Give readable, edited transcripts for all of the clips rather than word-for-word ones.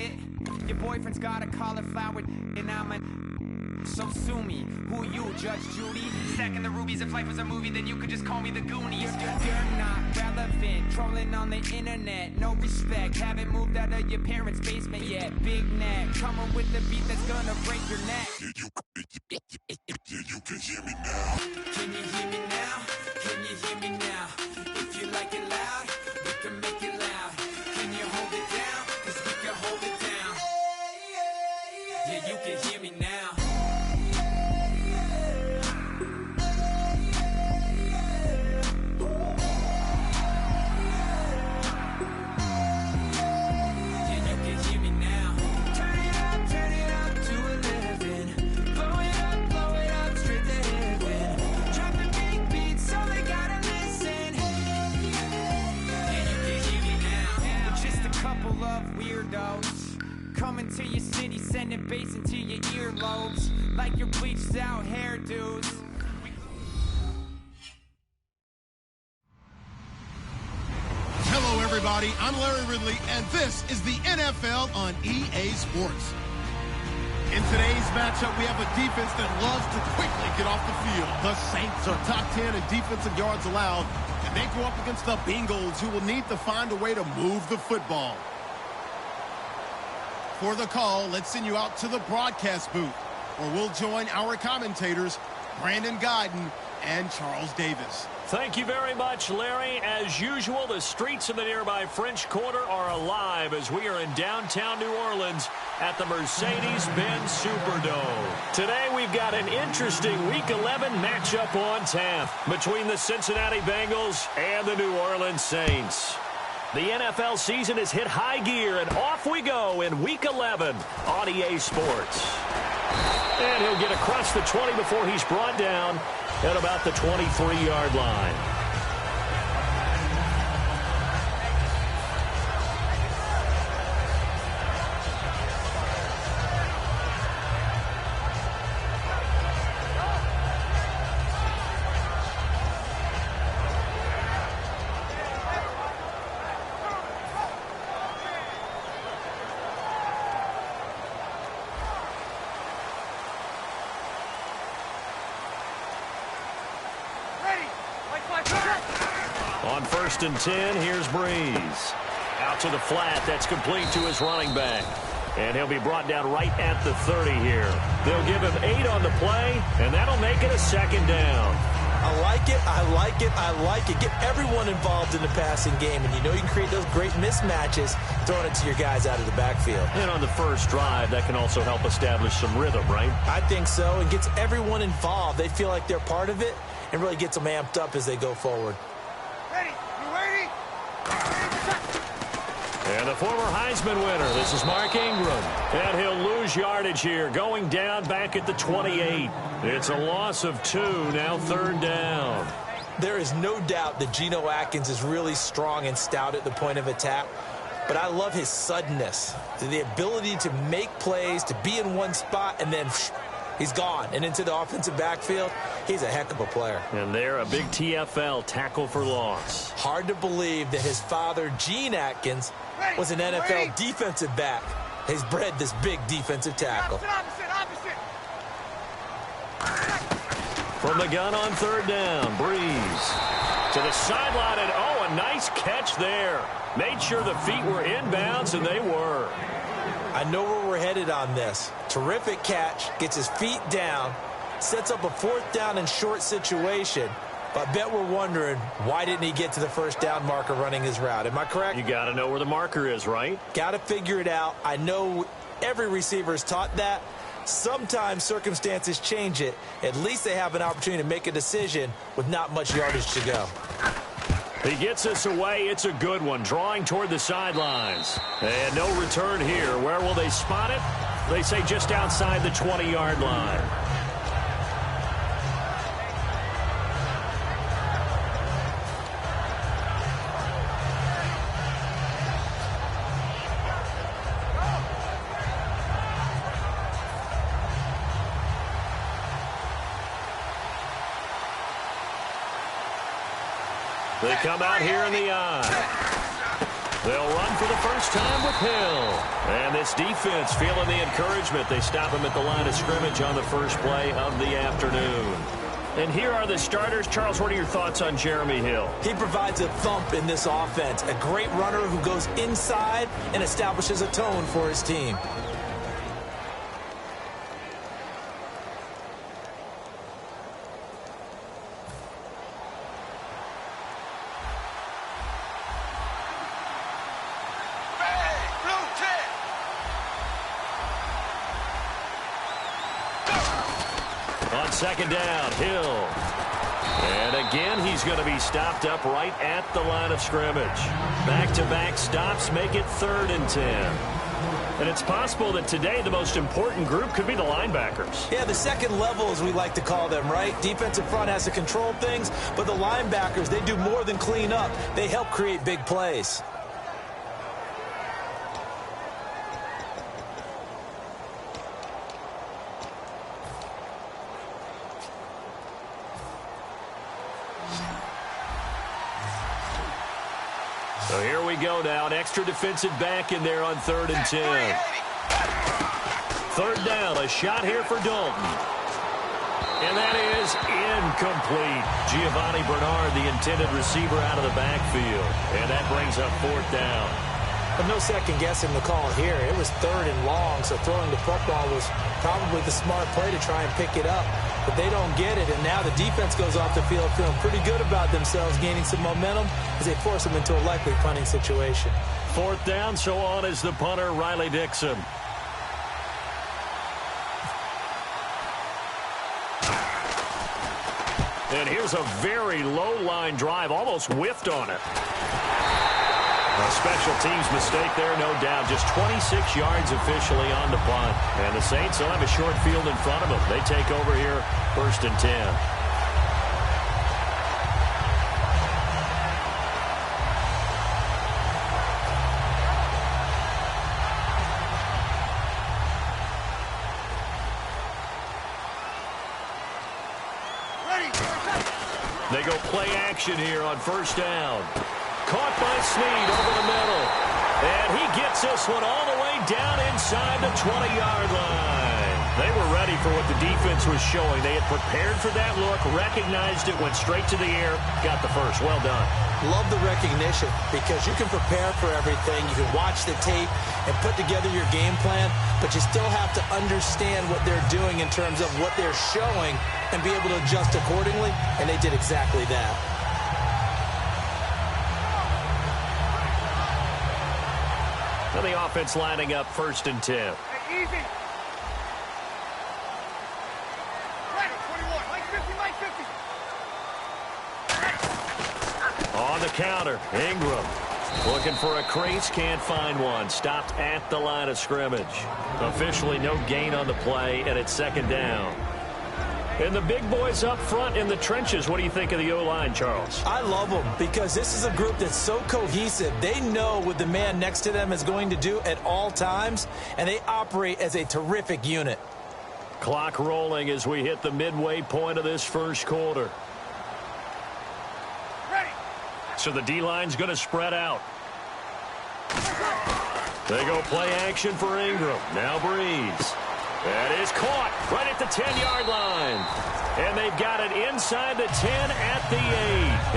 it. Your boyfriend's got a cauliflower, and I'm a... So sue me, who you, Judge Judy? Stacking the rubies, if life was a movie, then you could just call me the Goonies. You're not relevant, trolling on the internet, no respect. Haven't moved out of your parents' basement yet. Big neck, coming with the beat that's gonna break your neck. You can hear me now. Can you hear me now? Can you hear me now? If you like it loud, we can make it loud. Can you hold it down? 'Cause we can hold it down. Yeah, you can hear me now. Coming to your city, sending bass into your earlobes, like your bleached out hairdos. Hello everybody, I'm Larry Ridley, and this is the NFL on EA Sports. In today's matchup, we have a defense that loves to quickly get off the field. The Saints are top 10 in defensive yards allowed, and they go up against the Bengals, who will need to find a way to move the football. For the call, let's send you out to the broadcast booth, where we'll join our commentators, Brandon Guyton and Charles Davis. Thank you very much, Larry. As usual, the streets of the nearby French Quarter are alive as we are in downtown New Orleans at the Mercedes-Benz Superdome. Today, we've got an interesting Week 11 matchup on tap between the Cincinnati Bengals and the New Orleans Saints. The NFL season has hit high gear, and off we go in Week 11 on EA Sports. And he'll get across the 20 before he's brought down at about the 23-yard line. On 1st and 10, here's Breeze. Out to the flat, that's complete to his running back. And he'll be brought down right at the 30 here. They'll give him 8 on the play, and that'll make it a 2nd down. I like it, I like it, I like it. Get everyone involved in the passing game, and you know you can create those great mismatches throwing it to your guys out of the backfield. And on the first drive, that can also help establish some rhythm, right? I think so. It gets everyone involved. They feel like they're part of it, and really gets them amped up as they go forward. Ready? You ready? And the former Heisman winner, this is Mark Ingram. And he'll lose yardage here, going down back at the 28. It's a loss of 2, now 3rd down. There is no doubt that Geno Atkins is really strong and stout at the point of attack. But I love his suddenness, the ability to make plays, to be in one spot, and then he's gone and into the offensive backfield. He's a heck of a player. And there, a big TFL, tackle for loss. Hard to believe that his father, Gene Atkins, was an NFL defensive back. He's bred this big defensive tackle. Opposite. From the gun on 3rd down, Breeze. To the sideline, and oh, a nice catch there. Made sure the feet were inbounds, and they were. I know where we're headed on this. Terrific catch, gets his feet down, sets up a 4th down and short situation. But I bet we're wondering, why didn't he get to the 1st down marker running his route? Am I correct? You got to know where the marker is, right? Got to figure it out. I know every receiver is taught that. Sometimes circumstances change it. At least they have an opportunity to make a decision with not much yardage to go. He gets us away. It's a good one, drawing toward the sidelines. And no return here. Where will they spot it? They say just outside the 20-yard line. They come out here in the eye. They'll run for the first time with Hill. And this defense feeling the encouragement. They stop him at the line of scrimmage on the first play of the afternoon. And here are the starters. Charles, what are your thoughts on Jeremy Hill? He provides a thump in this offense. A great runner who goes inside and establishes a tone for his team. Second down, Hill. And again, he's going to be stopped up right at the line of scrimmage. Back-to-back stops make it 3rd and 10. And it's possible that today the most important group could be the linebackers. Yeah, the second level, as we like to call them, right? Defensive front has to control things, but the linebackers, they do more than clean up. They help create big plays. So here we go now. An extra defensive back in there on 3rd and 10. 3rd down. A shot here for Dalton. And that is incomplete. Giovanni Bernard, the intended receiver, out of the backfield. And that brings up 4th down. But no second guessing the call here. It was 3rd and long, so throwing the football was probably the smart play to try and pick it up. But they don't get it, and now the defense goes off the field feeling pretty good about themselves, gaining some momentum as they force them into a likely punting situation. 4th down, so on is the punter, Riley Dixon. And here's a very low-line drive, almost whiffed on it. A special teams mistake there, no doubt. Just 26 yards officially on the punt. And the Saints will have a short field in front of them. They take over here, 1st and 10. They go play action here on 1st down. Caught by Snead over the middle. And he gets this one all the way down inside the 20-yard line. They were ready for what the defense was showing. They had prepared for that look, recognized it, went straight to the air, got the first. Well done. Love the recognition because you can prepare for everything. You can watch the tape and put together your game plan, but you still have to understand what they're doing in terms of what they're showing and be able to adjust accordingly, and they did exactly that. And the offense lining up 1st and 10. Hey, easy. Right, 21. Mike 50. On the counter, Ingram. Looking for a crease, can't find one. Stopped at the line of scrimmage. Officially no gain on the play, and it's 2nd down. And the big boys up front in the trenches. What do you think of the O-line, Charles? I love them because this is a group that's so cohesive. They know what the man next to them is going to do at all times, and they operate as a terrific unit. Clock rolling as we hit the midway point of this 1st quarter. Ready. So the D-line's going to spread out. They go play action for Ingram. Now Breeze. That is caught right at the 10-yard line. And they've got it inside the 10 at the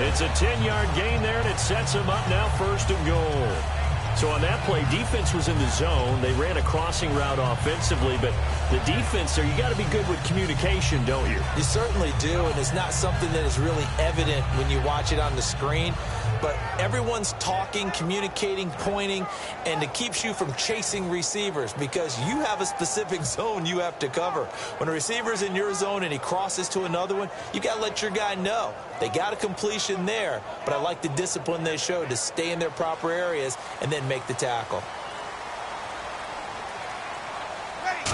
8. It's a 10-yard gain there, and it sets them up now 1st and goal. So on that play, defense was in the zone. They ran a crossing route offensively, but the defense there, you got to be good with communication, don't you? You certainly do, and it's not something that is really evident when you watch it on the screen. But everyone's talking, communicating, pointing, and it keeps you from chasing receivers because you have a specific zone you have to cover. When a receiver's in your zone and he crosses to another one, you got to let your guy know. They got a completion there, but I like the discipline they showed to stay in their proper areas and then make the tackle.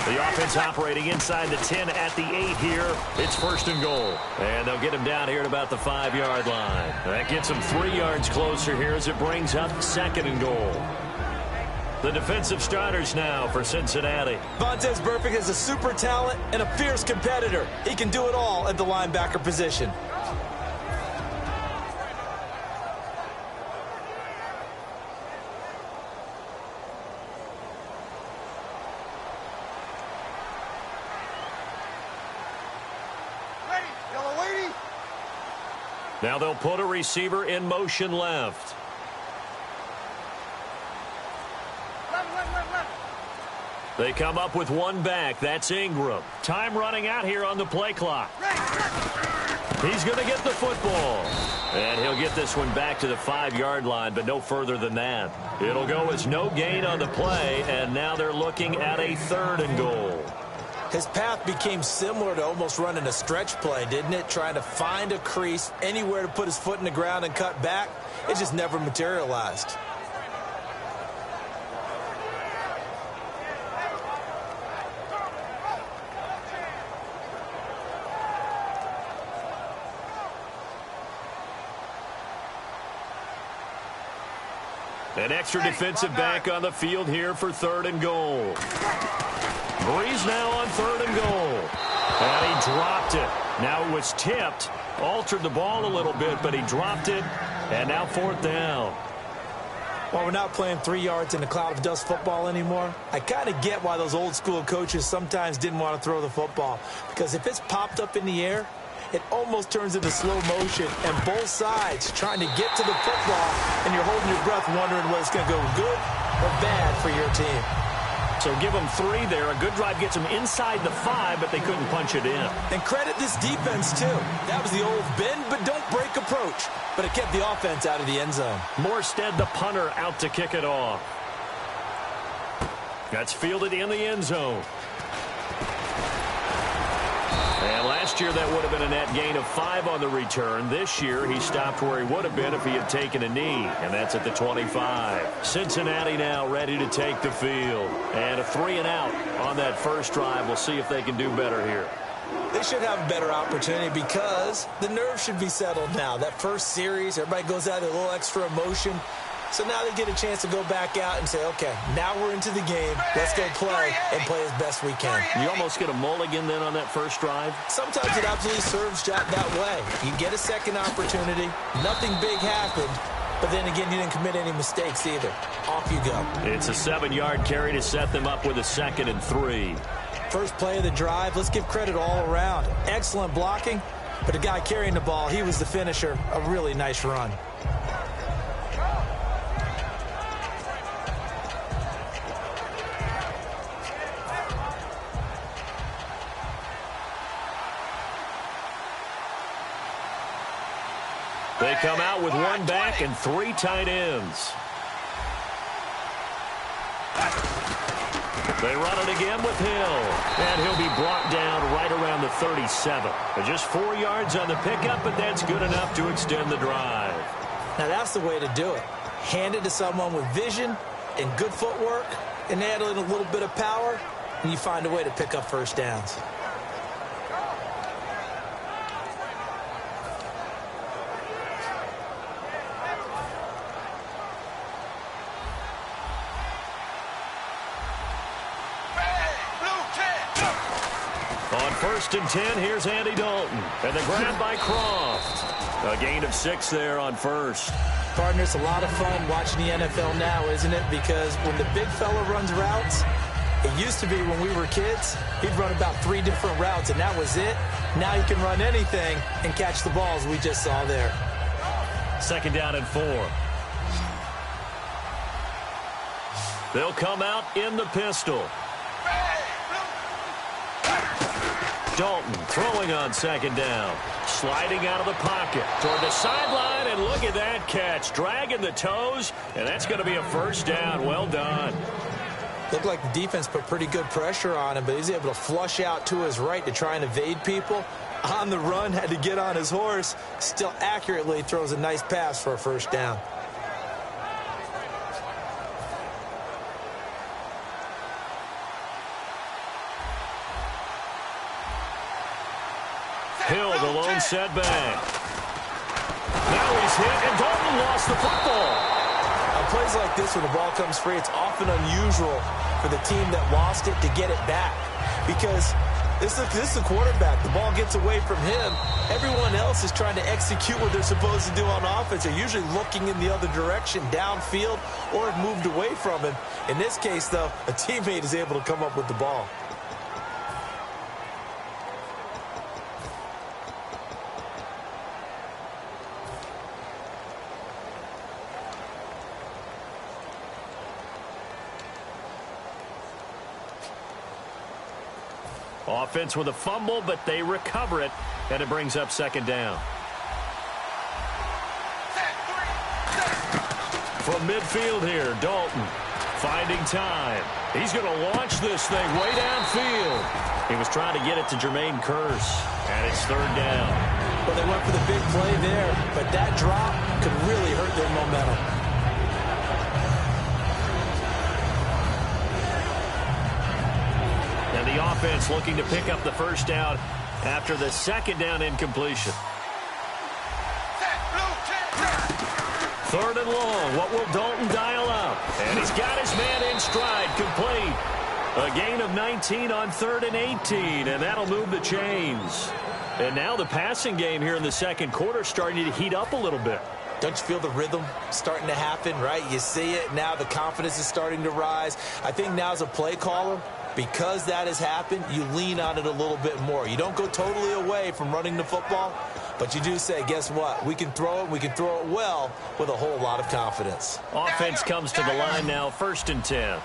The offense operating inside the 10 at the 8 here. It's 1st and goal. And they'll get him down here at about the 5-yard line. That gets him 3 yards closer here as it brings up 2nd and goal. The defensive starters now for Cincinnati. Vontaze Burfict is a super talent and a fierce competitor. He can do it all at the linebacker position. Now they'll put a receiver in motion left. They come up with one back. That's Ingram. Time running out here on the play clock. He's going to get the football. And he'll get this one back to the 5-yard line, but no further than that. It'll go as no gain on the play, and now they're looking at a 3rd and goal. His path became similar to almost running a stretch play, didn't it? Trying to find a crease, anywhere to put his foot in the ground and cut back. It just never materialized. An extra defensive back on the field here for 3rd and goal. Breeze now on 3rd and goal. And he dropped it. Now it was tipped. Altered the ball a little bit, but he dropped it. And now 4th down. While we're not playing 3 yards in a cloud of dust football anymore, I kind of get why those old school coaches sometimes didn't want to throw the football. Because if it's popped up in the air, it almost turns into slow motion, and both sides trying to get to the football, and you're holding your breath wondering whether it's going to go good or bad for your team. So give them 3 there. A good drive gets them inside the 5, but they couldn't punch it in. And credit this defense, too. That was the old bend but don't break approach, but it kept the offense out of the end zone. Morstead, the punter, out to kick it off. That's fielded in the end zone. And last year that would have been a net gain of 5 on the return. This year he stopped where he would have been if he had taken a knee, and that's at the 25. Cincinnati now ready to take the field. And a 3-and-out on that first drive. We'll see if they can do better here. They should have a better opportunity because the nerves should be settled now. That first series, everybody goes out with a little extra emotion. So now they get a chance to go back out and say, okay, now we're into the game. Let's go play and play as best we can. You almost get a mulligan then on that first drive? Sometimes it absolutely serves that way. You get a second opportunity. Nothing big happened. But then again, you didn't commit any mistakes either. Off you go. It's a 7-yard carry to set them up with a 2nd and 3. First play of the drive, let's give credit all around. Excellent blocking, but the guy carrying the ball, he was the finisher. A really nice run. They come out with one back and 3 tight ends. They run it again with Hill. And he'll be brought down right around the 37. Just 4 yards on the pickup, but that's good enough to extend the drive. Now that's the way to do it. Hand it to someone with vision and good footwork, and add in a little bit of power, and you find a way to pick up first downs. On 1st and 10, here's Andy Dalton. And the grab by Croft. A gain of 6 there on 1st. Partner, it's a lot of fun watching the NFL now, isn't it? Because when the big fella runs routes, it used to be when we were kids, he'd run about 3 different routes, and that was it. Now he can run anything and catch the balls we just saw there. 2nd down and 4. They'll come out in the pistol. Dalton throwing on 2nd down. Sliding out of the pocket toward the sideline, and look at that catch. Dragging the toes, and that's going to be a first down. Well done. Looked like the defense put pretty good pressure on him, but he's able to flush out to his right to try and evade people. On the run, had to get on his horse. Still accurately throws a nice pass for a first down. Hill, the lone setback. Now he's hit, and Dalton lost the football. On plays like this, when the ball comes free, it's often unusual for the team that lost it to get it back. Because this is the quarterback. The ball gets away from him. Everyone else is trying to execute what they're supposed to do on offense. They're usually looking in the other direction, downfield, or have moved away from him. In this case, though, a teammate is able to come up with the ball. Offense with a fumble, but they recover it, and it brings up second down. From midfield here, Dalton finding time. He's going to launch this thing way downfield. He was trying to get it to Jermaine Kearse, and it's third down. Well, they went for the big play there, but that drop could really hurt their momentum. And the offense looking to pick up the first down after the second down incompletion. Third and long. What will Dalton dial up? And he's got his man in stride, complete. A gain of 19 on 3rd and 18, and that'll move the chains. And now the passing game here in the second quarter starting to heat up a little bit. Don't you feel the rhythm starting to happen, right? You see it. Now the confidence is starting to rise. I think now as a play caller, because that has happened, you lean on it a little bit more. You don't go totally away from running the football, but you do say, guess what? We can throw it. We can throw it well with a whole lot of confidence. Offense comes to the line now, 1st and 10.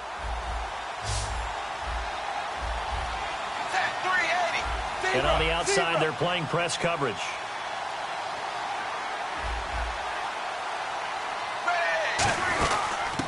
And on the outside, they're playing press coverage.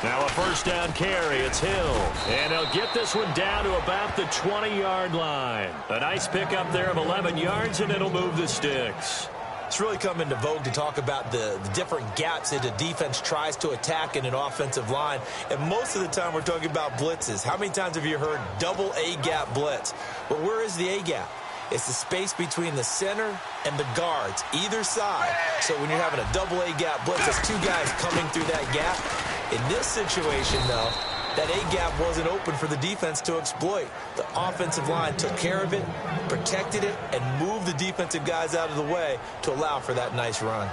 Now a first down carry. It's Hill. And he'll get this one down to about the 20-yard line. A nice pickup there of 11 yards, and it'll move the sticks. It's really come into vogue to talk about the different gaps that a defense tries to attack in an offensive line. And most of the time we're talking about blitzes. How many times have you heard double A-gap blitz? Well, where is the A-gap? It's the space between the center and the guards, either side. So when you're having a double A-gap blitz, there's two guys coming through that gap. In this situation, though, that A-gap wasn't open for the defense to exploit. The offensive line took care of it, protected it, and moved the defensive guys out of the way to allow for that nice run.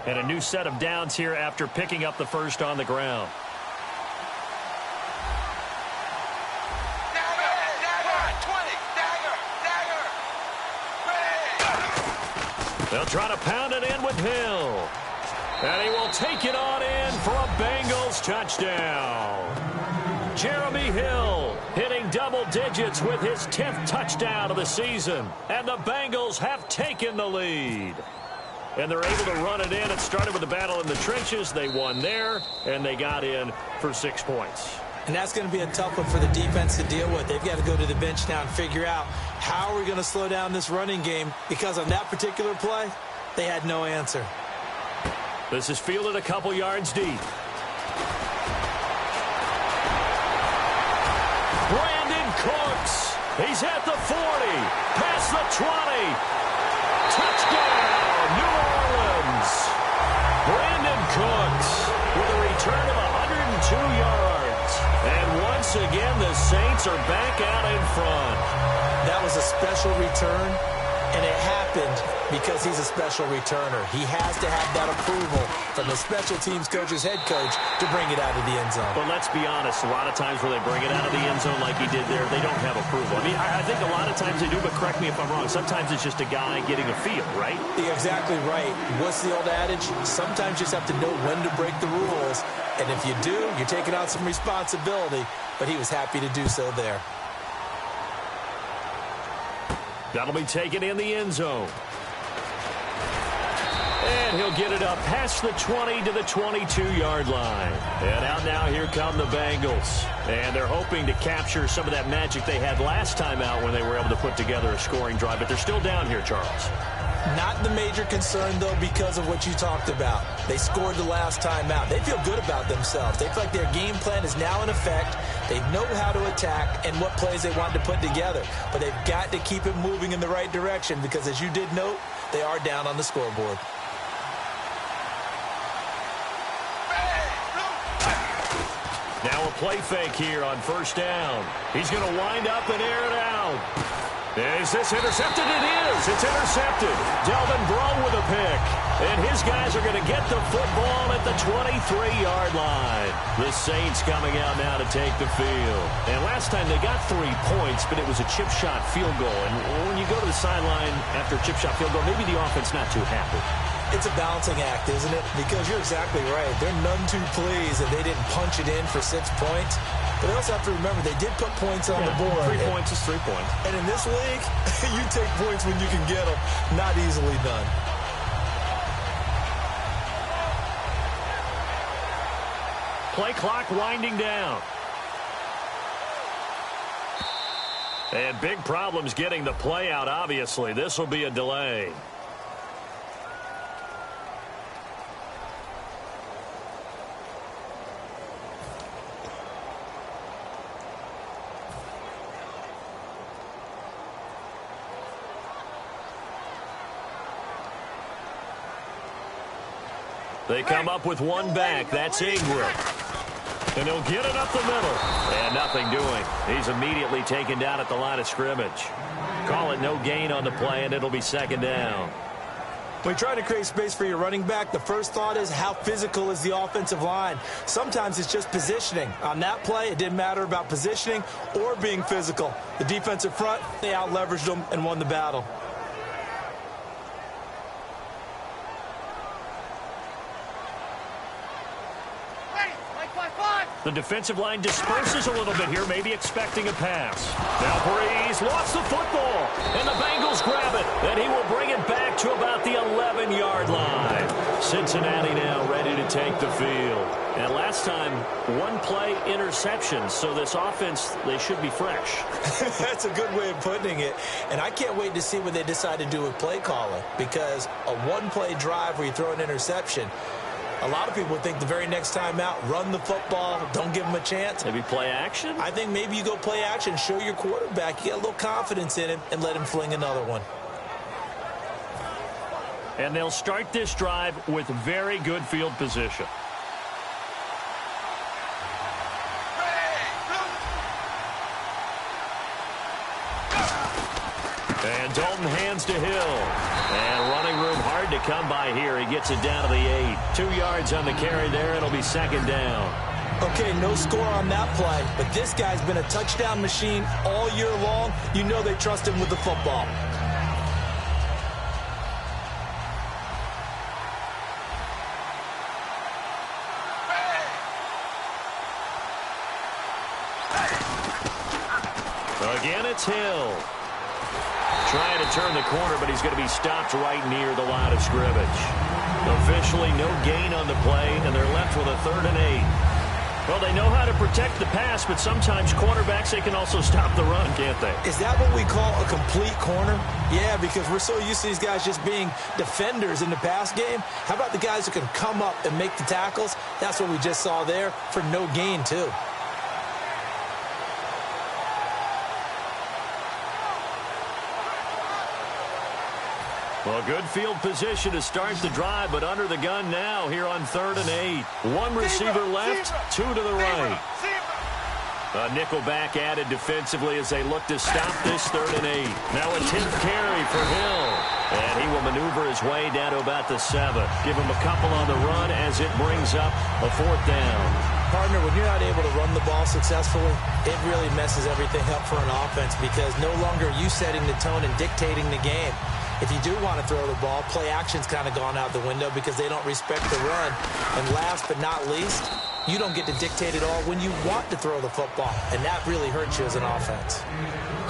And a new set of downs here after picking up the first on the ground. They'll try to pound it in with Hill. And he will take it on in for a Bengals touchdown. Jeremy Hill hitting double digits with his 10th touchdown of the season. And the Bengals have taken the lead. And they're able to run it in. It started with a battle in the trenches. They won there, and they got in for 6 points. And that's going to be a tough one for the defense to deal with. They've got to go to the bench now and figure out how are we going to slow down this running game, because on that particular play, they had no answer. This is fielded a couple yards deep. Brandon Cooks. He's at the 40, past the 20. Touchdown, New Orleans. Brandon Cooks with a return of 102 yards. And once again, the Saints are back out in front. That was a special return, and it happened because he's a special returner. He has to have that approval from the special teams coach's head coach to bring it out of the end zone. But let's be honest, a lot of times where they bring it out of the end zone like he did there, they don't have approval. I mean, I think a lot of times they do, but correct me if I'm wrong. Sometimes it's just a guy getting a feel, right? You're exactly right. What's the old adage? Sometimes you just have to know when to break the rules. And if you do, you're taking on some responsibility. But he was happy to do so there. That'll be taken in the end zone. And he'll get it up past the 20 to the 22-yard line. And out now, here come the Bengals. And they're hoping to capture some of that magic they had last time out when they were able to put together a scoring drive. But they're still down here, Charles. Not the major concern, though, because of what you talked about. They scored the last time out. They feel good about themselves. They feel like their game plan is now in effect. They know how to attack and what plays they want to put together. But they've got to keep it moving in the right direction because, as you did note, they are down on the scoreboard. Now a play fake here on first down. He's going to wind up and air it out. Is this intercepted? It is. It's intercepted. Delvin Breaux with a pick. And his guys are going to get the football at the 23-yard line. The Saints coming out now to take the field. And last time they got 3 points, but it was a chip shot field goal. And when you go to the the sideline after a chip shot field goal. Maybe the offense not too happy. It's a balancing act, isn't it? Because you're exactly right. They're none too pleased that they didn't punch it in for 6 points. But they also have to remember they did put points on the board. 3 points is 3 points. And in this league, you take points when you can get them. Not easily done. Play clock winding down. And big problems getting the play out, obviously. This will be a delay. They come up with one back. That's Ingram. And he'll get it up the middle. And nothing doing. He's immediately taken down at the line of scrimmage. Call it no gain on the play, and it'll be second down. When you try to create space for your running back, the first thought is how physical is the offensive line. Sometimes it's just positioning. On that play, it didn't matter about positioning or being physical. The defensive front, they out-leveraged them and won the battle. The defensive line disperses a little bit here, maybe expecting a pass. Now Breeze lost the football, and the Bengals grab it, and he will bring it back to about the 11-yard line. Cincinnati now ready to take the field. And last time, one play interception, so this offense, they should be fresh. That's a good way of putting it. And I can't wait to see what they decide to do with play calling, because a one-play drive where you throw an interception, a lot of people think the very next time out, run the football, don't give them a chance. Maybe play action? I think maybe you go play action, show your quarterback, you get a little confidence in him, and let him fling another one. And they'll start this drive with very good field position. And Dalton hands to Hill. And running room hard to come by here. He gets it down to the 8. 2 yards on the carry there. It'll be second down. Okay, no score on that play, but this guy's been a touchdown machine all year long. You know they trust him with the football. Again, it's Hill. Trying to turn the corner, but he's going to be stopped right near the line of scrimmage. Officially, no gain on the play, and they're left with a 3rd and 8. Well, they know how to protect the pass, but sometimes cornerbacks, they can also stop the run, can't they? Is that what we call a complete corner? Yeah, because we're so used to these guys just being defenders in the pass game. How about the guys who can come up and make the tackles? That's what we just saw there for no gain, too. Well, good field position to start the drive, but under the gun now here on 3rd and 8. One receiver left, 2 to the right. A nickel back added defensively as they look to stop this 3rd and 8. Now a 10th carry for Hill. And he will maneuver his way down to about the 7. Give him a couple on the run as it brings up a 4th down. Partner, when you're not able to run the ball successfully, it really messes everything up for an offense because no longer are you setting the tone and dictating the game. If you do want to throw the ball, play action's kind of gone out the window because they don't respect the run. And last but not least, you don't get to dictate it all when you want to throw the football. And that really hurts you as an offense.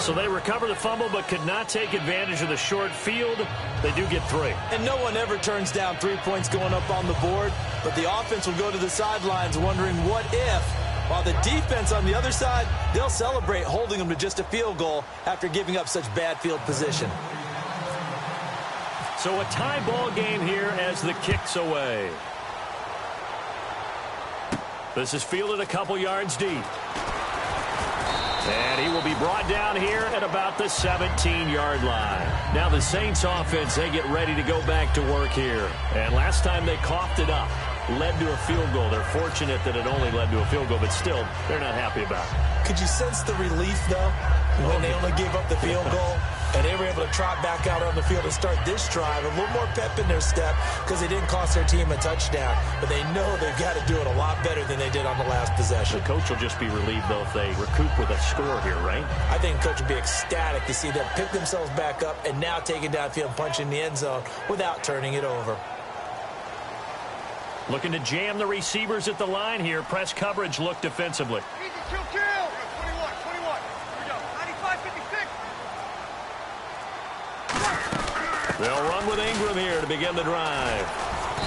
So they recover the fumble but could not take advantage of the short field. They do get 3. And no one ever turns down 3 points going up on the board. But the offense will go to the sidelines wondering what if. While the defense on the other side, they'll celebrate holding them to just a field goal after giving up such bad field position. So a tie ball game here as the kick's away. This is fielded a couple yards deep. And he will be brought down here at about the 17-yard line. Now the Saints offense, they get ready to go back to work here. And last time they coughed it up, led to a field goal. They're fortunate that it only led to a field goal, but still, they're not happy about it. Could you sense the relief, though, when they only gave up the field goal? And they were able to trot back out on the field and start this drive. A little more pep in their step because they didn't cost their team a touchdown. But they know they've got to do it a lot better than they did on the last possession. The coach will just be relieved, though, if they recoup with a score here, right? I think the coach will be ecstatic to see them pick themselves back up and now take it downfield and punch in the end zone without turning it over. Looking to jam the receivers at the line here. Press coverage look defensively. Easy, kill. 21. Here we go. 95-56. They'll run with Ingram here to begin the drive.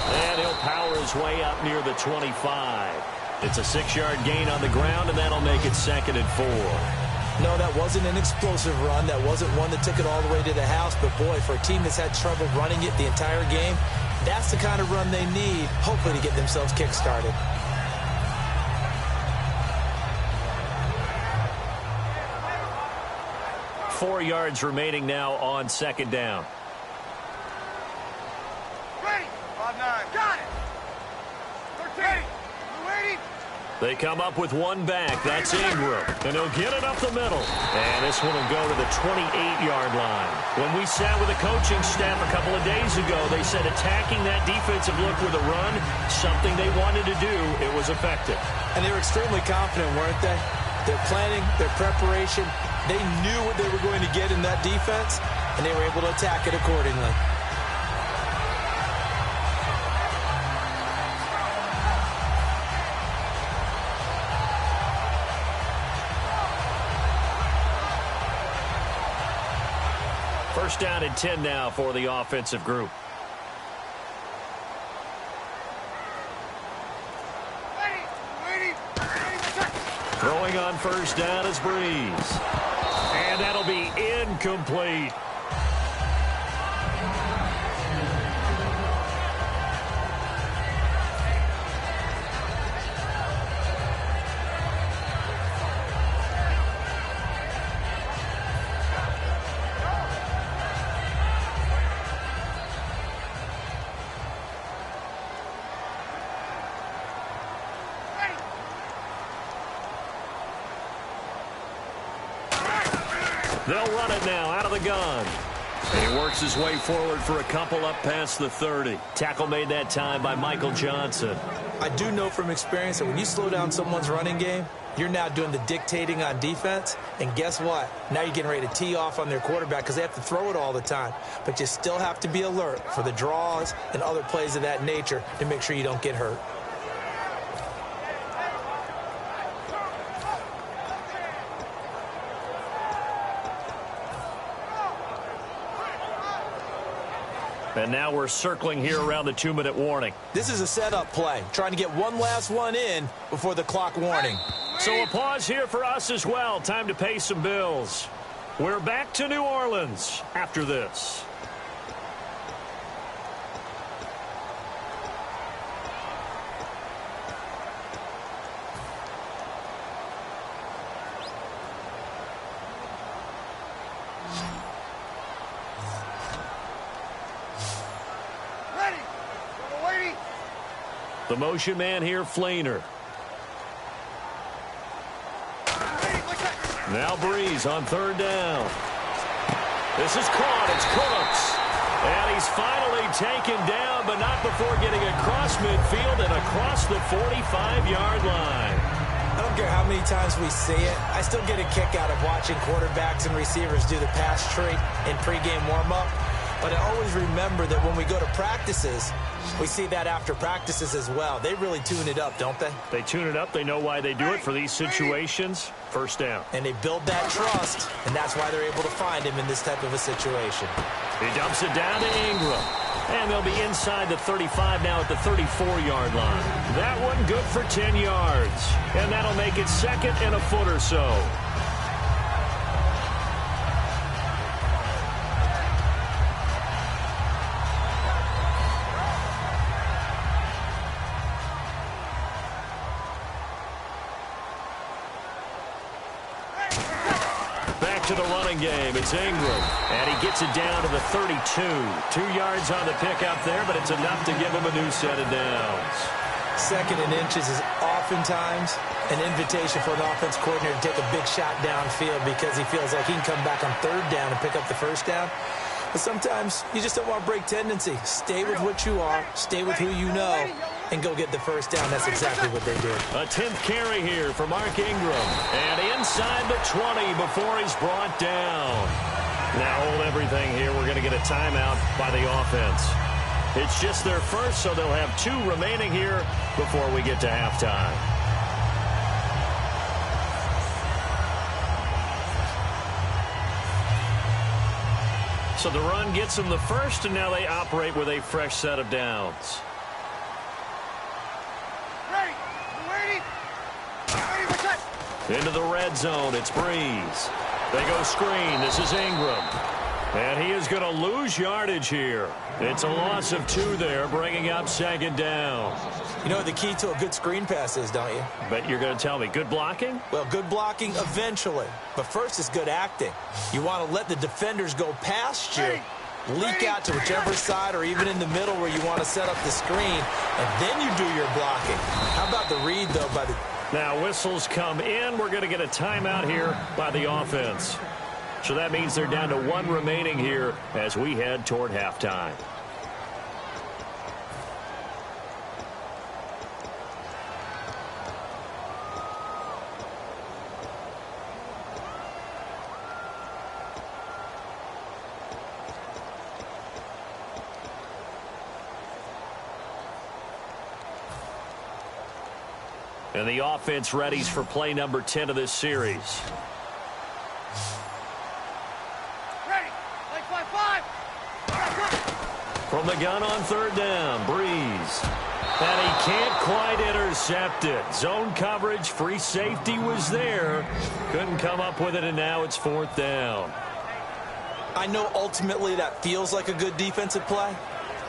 And he'll power his way up near the 25. It's a 6-yard gain on the ground, and that'll make it 2nd and 4. No, that wasn't an explosive run. That wasn't one that took it all the way to the house. But, boy, for a team that's had trouble running it the entire game, that's the kind of run they need, hopefully, to get themselves kick-started. Four yards remaining now on 2nd down. Ready. 5-9. Got it. 13. We're waiting. They come up with one back. That's Ingram. And he'll get it up the middle. And this one will go to the 28-yard line. When we sat with the coaching staff a couple of days ago, they said attacking that defensive look with a run, something they wanted to do, it was effective. And they were extremely confident, weren't they? Their planning, their preparation, they knew what they were going to get in that defense, and they were able to attack it accordingly. First down and 10 now for the offensive group. Throwing on first down is Breeze. And that'll be incomplete. They'll run it now out of the gun. And he works his way forward for a couple up past the 30. Tackle made that time by Michael Johnson. I do know from experience that when you slow down someone's running game, you're now doing the dictating on defense. And guess what? Now you're getting ready to tee off on their quarterback because they have to throw it all the time. But you still have to be alert for the draws and other plays of that nature to make sure you don't get hurt. And now we're circling here around the 2-minute warning. This is a setup play, trying to get one last one in before the clock warning. So a pause here for us as well. Time to pay some bills. We're back to New Orleans after this. The motion man here, Flainer. Now Breeze on 3rd down. This is caught. It's Cooks. And he's finally taken down, but not before getting across midfield and across the 45-yard line. I don't care how many times we see it. I still get a kick out of watching quarterbacks and receivers do the pass tree in pregame warm-up. But I always remember that when we go to practices, we see that after practices as well. They really tune it up, don't they? They tune it up. They know why they do it for these situations. First down. And they build that trust, and that's why they're able to find him in this type of a situation. He dumps it down to Ingram. And they'll be inside the 35 now at the 34-yard line. That one good for 10 yards. And that'll make it 2nd and a foot or so. To the running game, it's Ingram, and he gets it down to the 32. 2 yards on the pickup there, but it's enough to give him a new set of downs. Second and inches is oftentimes an invitation for an offense coordinator to take a big shot downfield because he feels like he can come back on third down and pick up the first down. But sometimes you just don't want to break tendency. Stay with what you are, stay with who you know, and go get the first down. That's exactly what they did. A 10th carry here for Mark Ingram. And inside the 20 before he's brought down. Now hold everything here. We're going to get a timeout by the offense. It's just their first, so they'll have 2 remaining here before we get to halftime. So the run gets them the first, and now they operate with a fresh set of downs. Ready. Waiting. Ready, what's that? Into the red zone, it's Breeze. They go screen. This is Ingram. And he is going to lose yardage here. It's a loss of 2 there, bringing up second down. You know what the key to a good screen pass is, don't you? But you're going to tell me, good blocking? Well, good blocking eventually. But first is good acting. You want to let the defenders go past you, leak out to whichever side or even in the middle where you want to set up the screen, and then you do your blocking. How about the read, though, by the... Now whistles come in. We're going to get a timeout here by the offense. So that means they're down to 1 remaining here as we head toward halftime. And the offense readies for play number 10 of this series. Ready. Like 5. From the gun on third down, Breeze. And he can't quite intercept it. Zone coverage, free safety was there. Couldn't come up with it, and now it's 4th down. I know ultimately that feels like a good defensive play,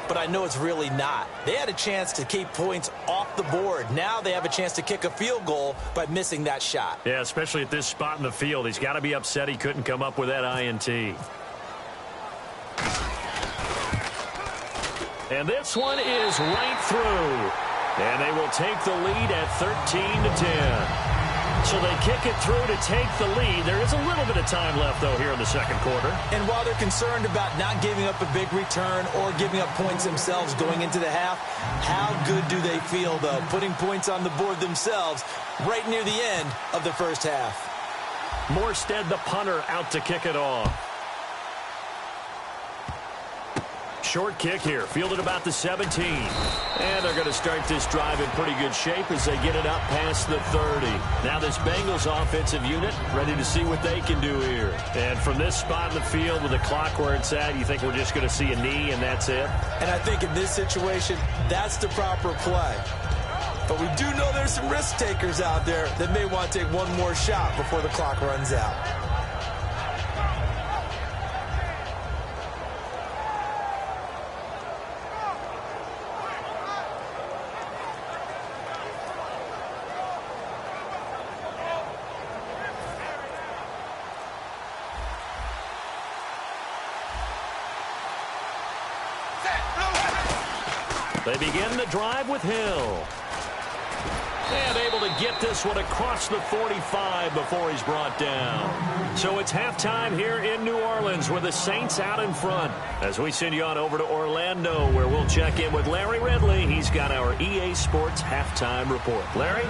but I know it's really not. They had a chance to keep points off the board. Now they have a chance to kick a field goal by missing that shot. Yeah, especially at this spot in the field. He's got to be upset he couldn't come up with that INT. And this one is right through. And they will take the lead at 13-10. So they kick it through to take the lead. There is a little bit of time left, though, here in the second quarter. And while they're concerned about not giving up a big return or giving up points themselves going into the half, how good do they feel, though, putting points on the board themselves right near the end of the first half? Morstead, the punter, out to kick it off. Short kick here, fielded about the 17. And they're going to start this drive in pretty good shape as they get it up past the 30. Now this Bengals offensive unit ready to see what they can do here. And from this spot in the field with the clock where it's at, you think we're just going to see a knee and that's it? And I think in this situation, that's the proper play. But we do know there's some risk takers out there that may want to take one more shot before the clock runs out. They begin the drive with Hill. And able to get this one across the 45 before he's brought down. So it's halftime here in New Orleans with the Saints out in front. As we send you on over to Orlando, where we'll check in with Larry Ridley. He's got our EA Sports halftime report. Larry?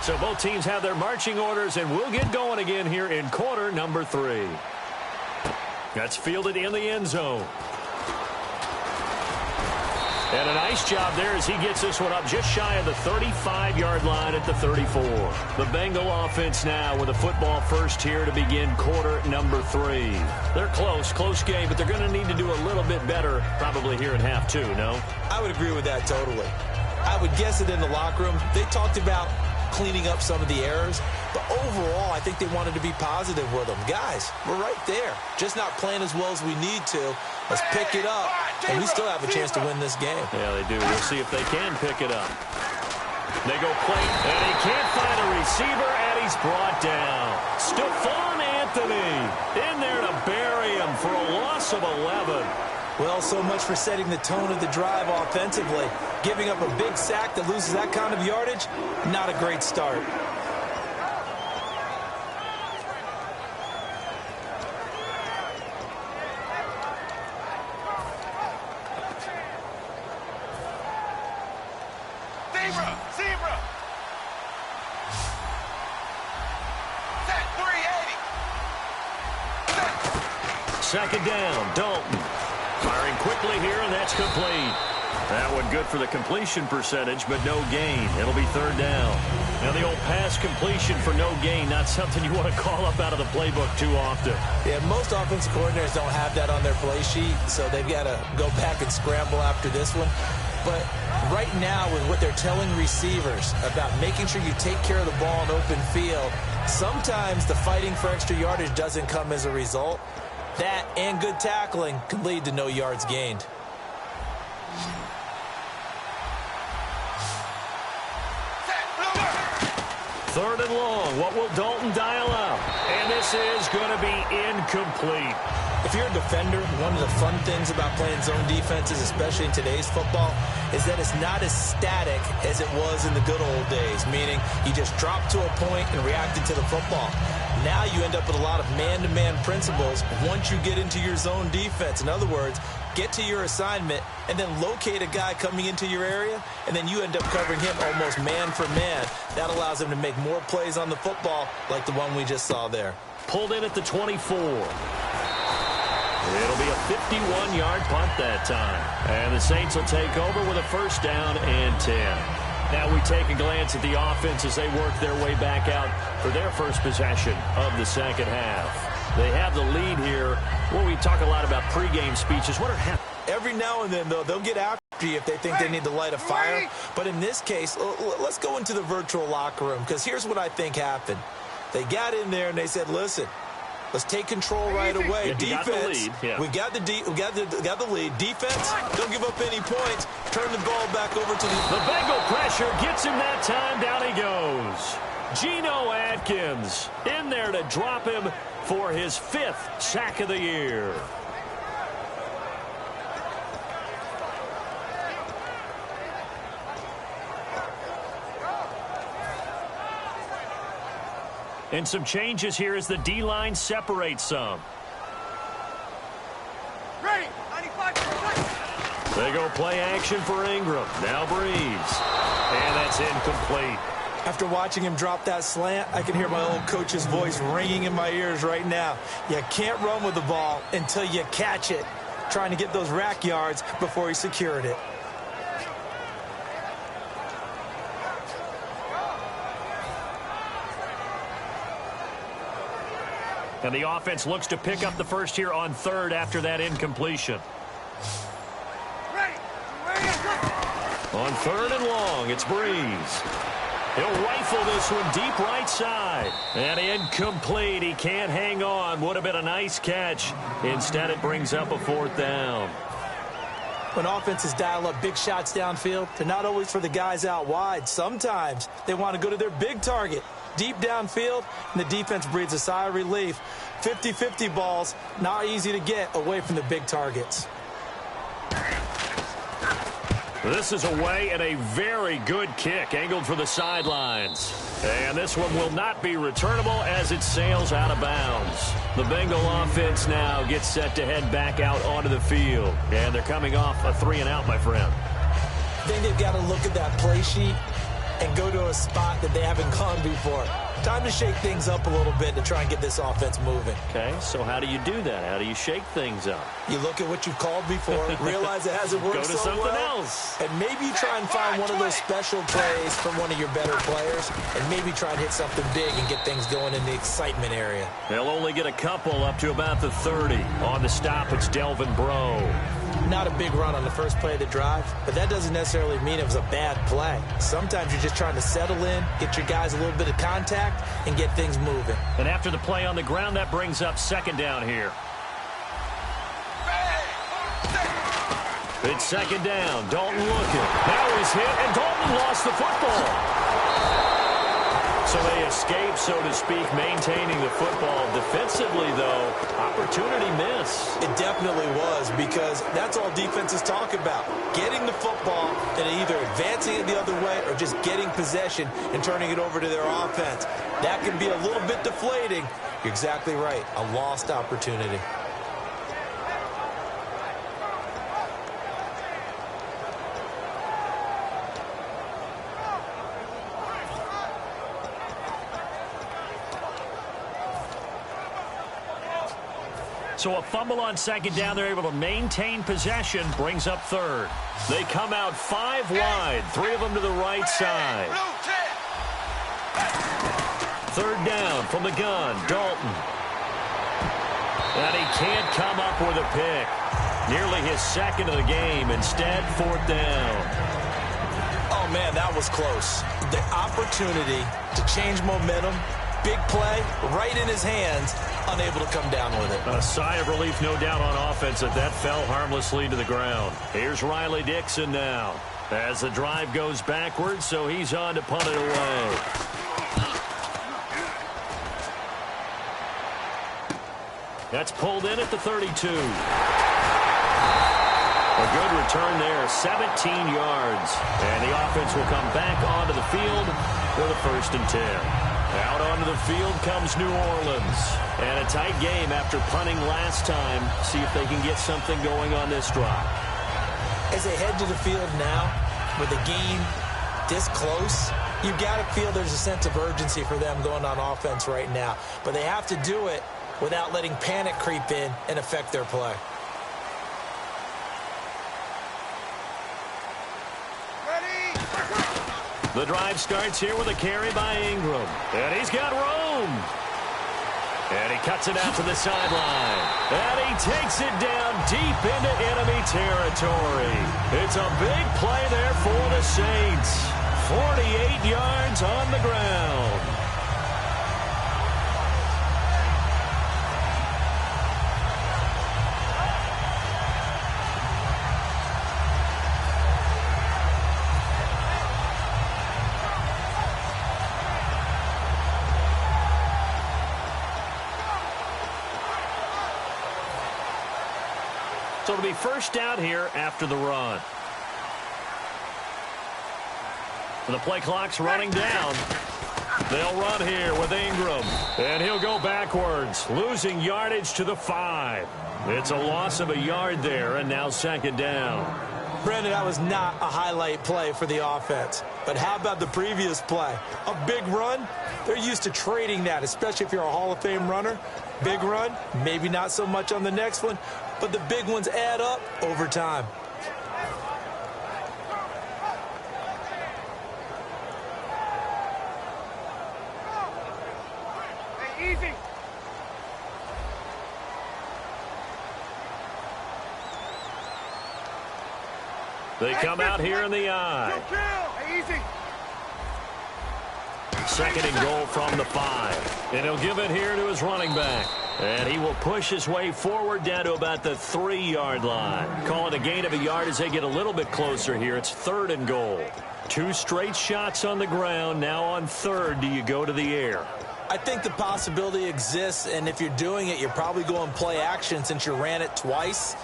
So both teams have their marching orders, and we'll get going again here in quarter number 3. That's fielded in the end zone. And a nice job there as he gets this one up just shy of the 35-yard line at the 34. The Bengal offense now with a football first here to begin quarter number 3. They're close game, but they're going to need to do a little bit better probably here in half 2, no? I would agree with that totally. I would guess it in the locker room. They talked about cleaning up some of the errors, but overall I think they wanted to be positive with them. Guys, we're right there, just not playing as well as we need to. Let's pick it up, and we still have a chance to win this game. Yeah, they do. We'll see if they can pick it up. They go play, and he can't find a receiver, and he's brought down. Stephon Anthony in there to bury him for a loss of 11. Well, so much for setting the tone of the drive offensively. Giving up a big sack that loses that kind of yardage, not a great start. Zebra! Set 380! Second down, Dalton. Firing quickly here, and that's complete. That one good for the completion percentage, but no gain. It'll be third down. Now, the old pass completion for no gain, not something you want to call up out of the playbook too often. Yeah, most offensive coordinators don't have that on their play sheet, so they've got to go back and scramble after this one. But right now, with what they're telling receivers about making sure you take care of the ball in open field, sometimes the fighting for extra yardage doesn't come as a result. That and good tackling can lead to no yards gained. Third and long. What will Dalton dial up? And this is going to be incomplete. If you're a defender, one of the fun things about playing zone defenses, especially in today's football, is that it's not as static as it was in the good old days, meaning you just dropped to a point and reacted to the football. Now you end up with a lot of man-to-man principles once you get into your zone defense. In other words, get to your assignment and then locate a guy coming into your area, and then you end up covering him almost man for man. That allows him to make more plays on the football like the one we just saw there. Pulled in at the 24. It'll be a 51-yard punt that time. And the Saints will take over with a first down and 10. Now we take a glance at the offense as they work their way back out for their first possession of the second half. They have the lead here. Well, we talk a lot about pregame speeches. What are happening? Every now and then, though, they'll get after you if they think they need to light a fire. But in this case, let's go into the virtual locker room, because here's what I think happened. They got in there and they said, listen, let's take control right away. Defense, we got the lead. Defense, don't give up any points. Turn the ball back over to the Bengal pressure gets him that time. Down he goes. Geno Atkins in there to drop him for his 5th sack of the year. And some changes here as the D-line separates some. Ready! 95. They go play action for Ingram. Now Breeze. And that's incomplete. After watching him drop that slant, I can hear my old coach's voice ringing in my ears right now. You can't run with the ball until you catch it. Trying to get those rack yards before he secured it. And the offense looks to pick up the first here on third after that incompletion. Ready! On third and long, it's Breeze. He'll rifle this one deep right side. And incomplete. He can't hang on. Would have been a nice catch. Instead, it brings up a 4th down. When offenses dial up big shots downfield, they're not always for the guys out wide. Sometimes they want to go to their big target. Deep downfield, and the defense breathes a sigh of relief. 50-50 balls, not easy to get away from the big targets. This is away and a very good kick, angled for the sidelines. And this one will not be returnable as it sails out of bounds. The Bengal offense now gets set to head back out onto the field. And they're coming off a 3-and-out, my friend. I think they've got to look at that play sheet and go to a spot that they haven't gone before. Time to shake things up a little bit to try and get this offense moving. Okay, so how do you do that? How do you shake things up? You look at what you've called before, realize it hasn't worked Go to so something well, else. and maybe try and find one of those special plays from one of your better players, and maybe try and hit something big and get things going in the excitement area. They'll only get a couple up to about the 30. On the stop, it's Delvin Breaux. Not a big run on the first play of the drive, but that doesn't necessarily mean it was a bad play. Sometimes you're just trying to settle in, get your guys a little bit of contact, and get things moving. And after the play on the ground, that brings up second down here. It's second down. Dalton looking. Now he's hit, and Dalton lost the football. So they escape, so to speak, maintaining the football. Defensively, though, opportunity miss. It definitely was, because that's all defenses talk about. Getting the football and either advancing it the other way or just getting possession and turning it over to their offense. That can be a little bit deflating. You're exactly right. A lost opportunity. So a fumble on second down. They're able to maintain possession. Brings up third. They come out 5 wide. 3 of them to the right side. Third down from the gun. Dalton. And he can't come up with a pick. Nearly his second of the game. Instead, fourth down. Oh, man, that was close. The opportunity to change momentum. Big play right in his hands. Unable to come down with it. A sigh of relief, no doubt, on offense that fell harmlessly to the ground. Here's Riley Dixon now as the drive goes backwards, so he's on to punt it away. That's pulled in at the 32. A good return there, 17 yards. And the offense will come back onto the field for the 1st and 10. Out onto the field comes New Orleans. And a tight game after punting last time. See if they can get something going on this drive. As they head to the field now, with the game this close, you've got to feel there's a sense of urgency for them going on offense right now. But they have to do it without letting panic creep in and affect their play. The drive starts here with a carry by Ingram. And he's got room. And he cuts it out to the sideline. And he takes it down deep into enemy territory. It's a big play there for the Saints. 48 yards on the ground. So it'll be first down here after the run. The play clock's running down. They'll run here with Ingram. And he'll go backwards, losing yardage to the 5. It's a loss of a yard there, and now second down. Brandon, that was not a highlight play for the offense. But how about the previous play? A big run? They're used to trading that, especially if you're a Hall of Fame runner. Big run, maybe not so much on the next one, but the big ones add up over time. Hey, easy. They come out here in the eye. Hey, easy. Second and goal from the 5. And he'll give it here to his running back. And he will push his way forward down to about the 3-yard line. Call it a gain of a yard as they get a little bit closer here. It's third and goal. 2 straight shots on the ground. Now on third, do you go to the air? I think the possibility exists, and if you're doing it, you're probably going play action since you ran it twice.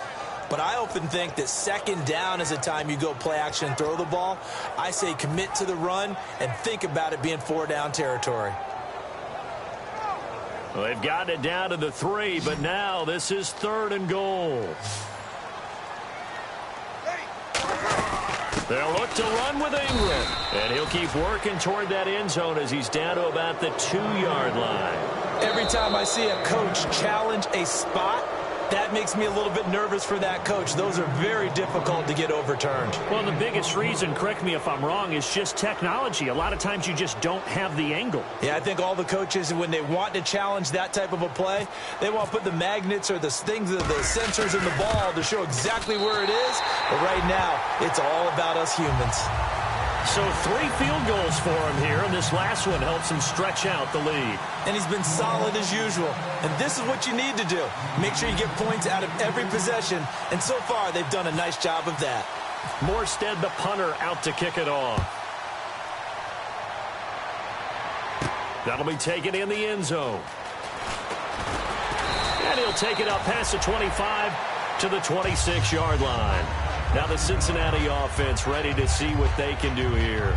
But I often think that second down is the time you go play action and throw the ball. I say commit to the run and think about it being 4-down territory. Well, they've gotten it down to the 3, but now this is third and goal. They'll look to run with Ingram. And he'll keep working toward that end zone as he's down to about the 2-yard line. Every time I see a coach challenge a spot, that makes me a little bit nervous for that coach. Those are very difficult to get overturned. Well, the biggest reason, correct me if I'm wrong, is just technology. A lot of times you just don't have the angle. Yeah, I think all the coaches, when they want to challenge that type of a play, they want to put the magnets or the things, the sensors in the ball to show exactly where it is. But right now, it's all about us humans. So 3 field goals for him here, and this last one helps him stretch out the lead. And he's been solid as usual. And this is what you need to do. Make sure you get points out of every possession. And so far, they've done a nice job of that. Morstead, the punter, out to kick it off. That'll be taken in the end zone. And he'll take it up past the 25 to the 26-yard line. Now the Cincinnati offense ready to see what they can do here.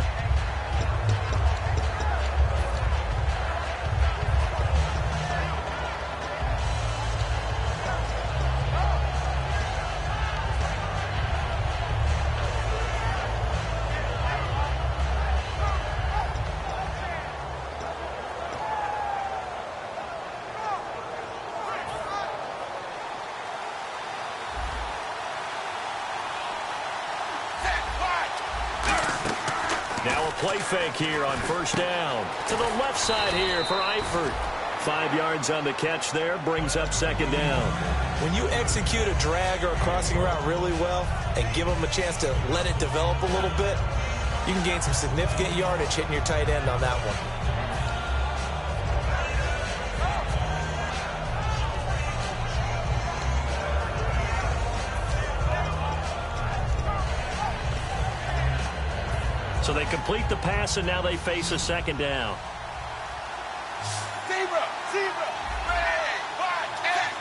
Now a play fake here on first down. To the left side here for Eifert. 5 yards on the catch there, brings up second down. When you execute a drag or a crossing route really well and give them a chance to let it develop a little bit, you can gain some significant yardage hitting your tight end on that one. So they complete the pass, and now they face a second down.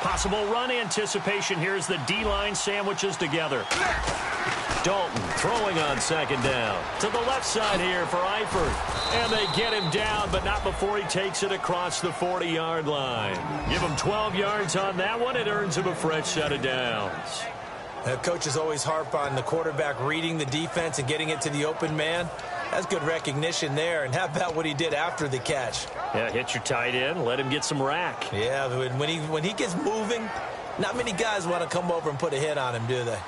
Possible run anticipation. Here's the D-line sandwiches together. Dalton throwing on second down. To the left side here for Eifert. And they get him down, but not before he takes it across the 40-yard line. Give him 12 yards on that one. It earns him a fresh set of downs. Coaches always harp on the quarterback reading the defense and getting it to the open man. That's good recognition there. And how about what he did after the catch? Yeah, hit your tight end, let him get some rack. Yeah, when he gets moving, not many guys want to come over and put a hit on him, do they?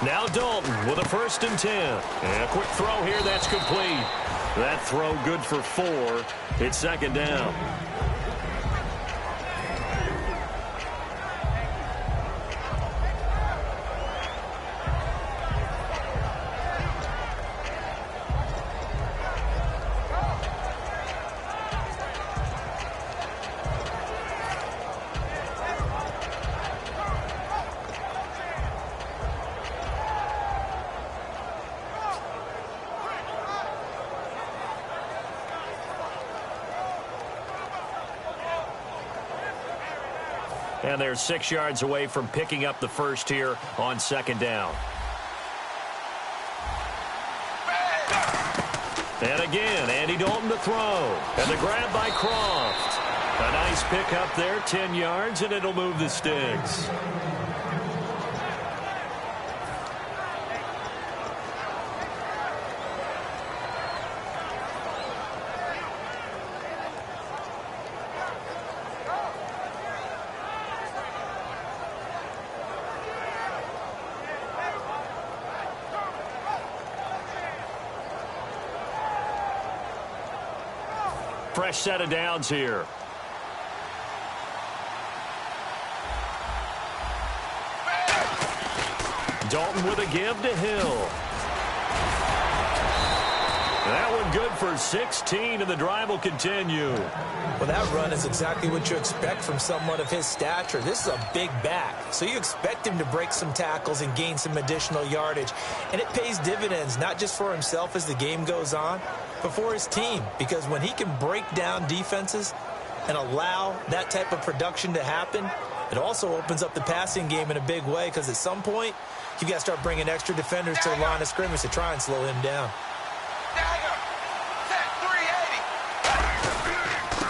Now Dalton with a 1st and 10. And a quick throw here, that's complete. That throw good for 4. It's second down. And they're 6 yards away from picking up the first here on second down. And again, Andy Dalton to throw. And the grab by Croft. A nice pick up there, 10 yards, and it'll move the sticks. Fresh set of downs here. Dalton with a give to Hill. That one good for 16, and the drive will continue. Well, that run is exactly what you expect from someone of his stature. This is a big back, so you expect him to break some tackles and gain some additional yardage. And it pays dividends, not just for himself as the game goes on, but for his team. Because when he can break down defenses and allow that type of production to happen, it also opens up the passing game in a big way, because at some point, you've got to start bringing extra defenders to the line of scrimmage to try and slow him down.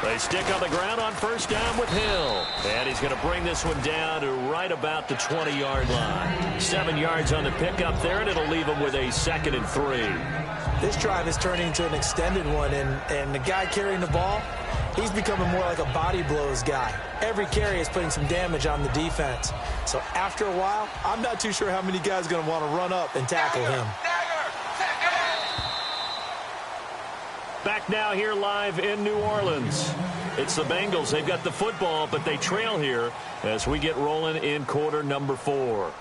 They stick on the ground on first down with Hill. And he's going to bring this one down to right about the 20-yard line. 7 yards on the pickup there, and it'll leave him with a 2nd and 3. This drive is turning into an extended one, and the guy carrying the ball, he's becoming more like a body blows guy. Every carry is putting some damage on the defense. So after a while, I'm not too sure how many guys are going to want to run up and tackle him. Back now here live in New Orleans. It's the Bengals. They've got the football, but they trail here as we get rolling in quarter number 4.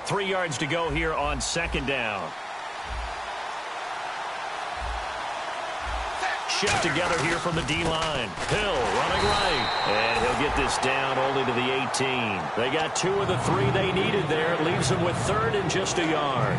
Three yards to go here on second down. Shift together here from the D-line. Hill running right. And he'll get this down only to the 18. They got 2 of the 3 they needed there. It leaves them with third and just a yard.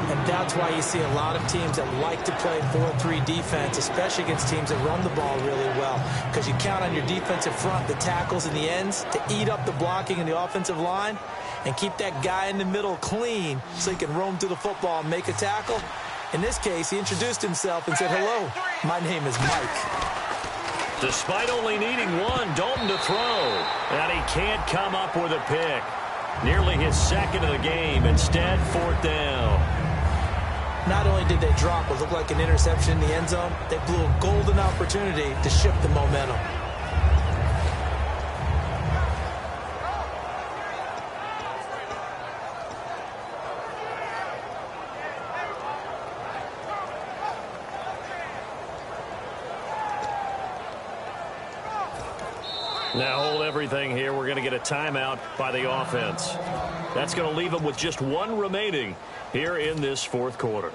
And that's why you see a lot of teams that like to play 4-3 defense, especially against teams that run the ball really well. Because you count on your defensive front, the tackles and the ends, to eat up the blocking in the offensive line and keep that guy in the middle clean so he can roam through the football and make a tackle. In this case, he introduced himself and said, "Hello, my name is Mike." Despite only needing 1, Dalton to throw. And he can't come up with a pick. Nearly his second of the game. Instead, 4th down. Not only did they drop what looked like an interception in the end zone, they blew a golden opportunity to shift the momentum. Now hold everything here. We're going to get a timeout by the offense. That's going to leave them with just 1 remaining here in this 4th quarter.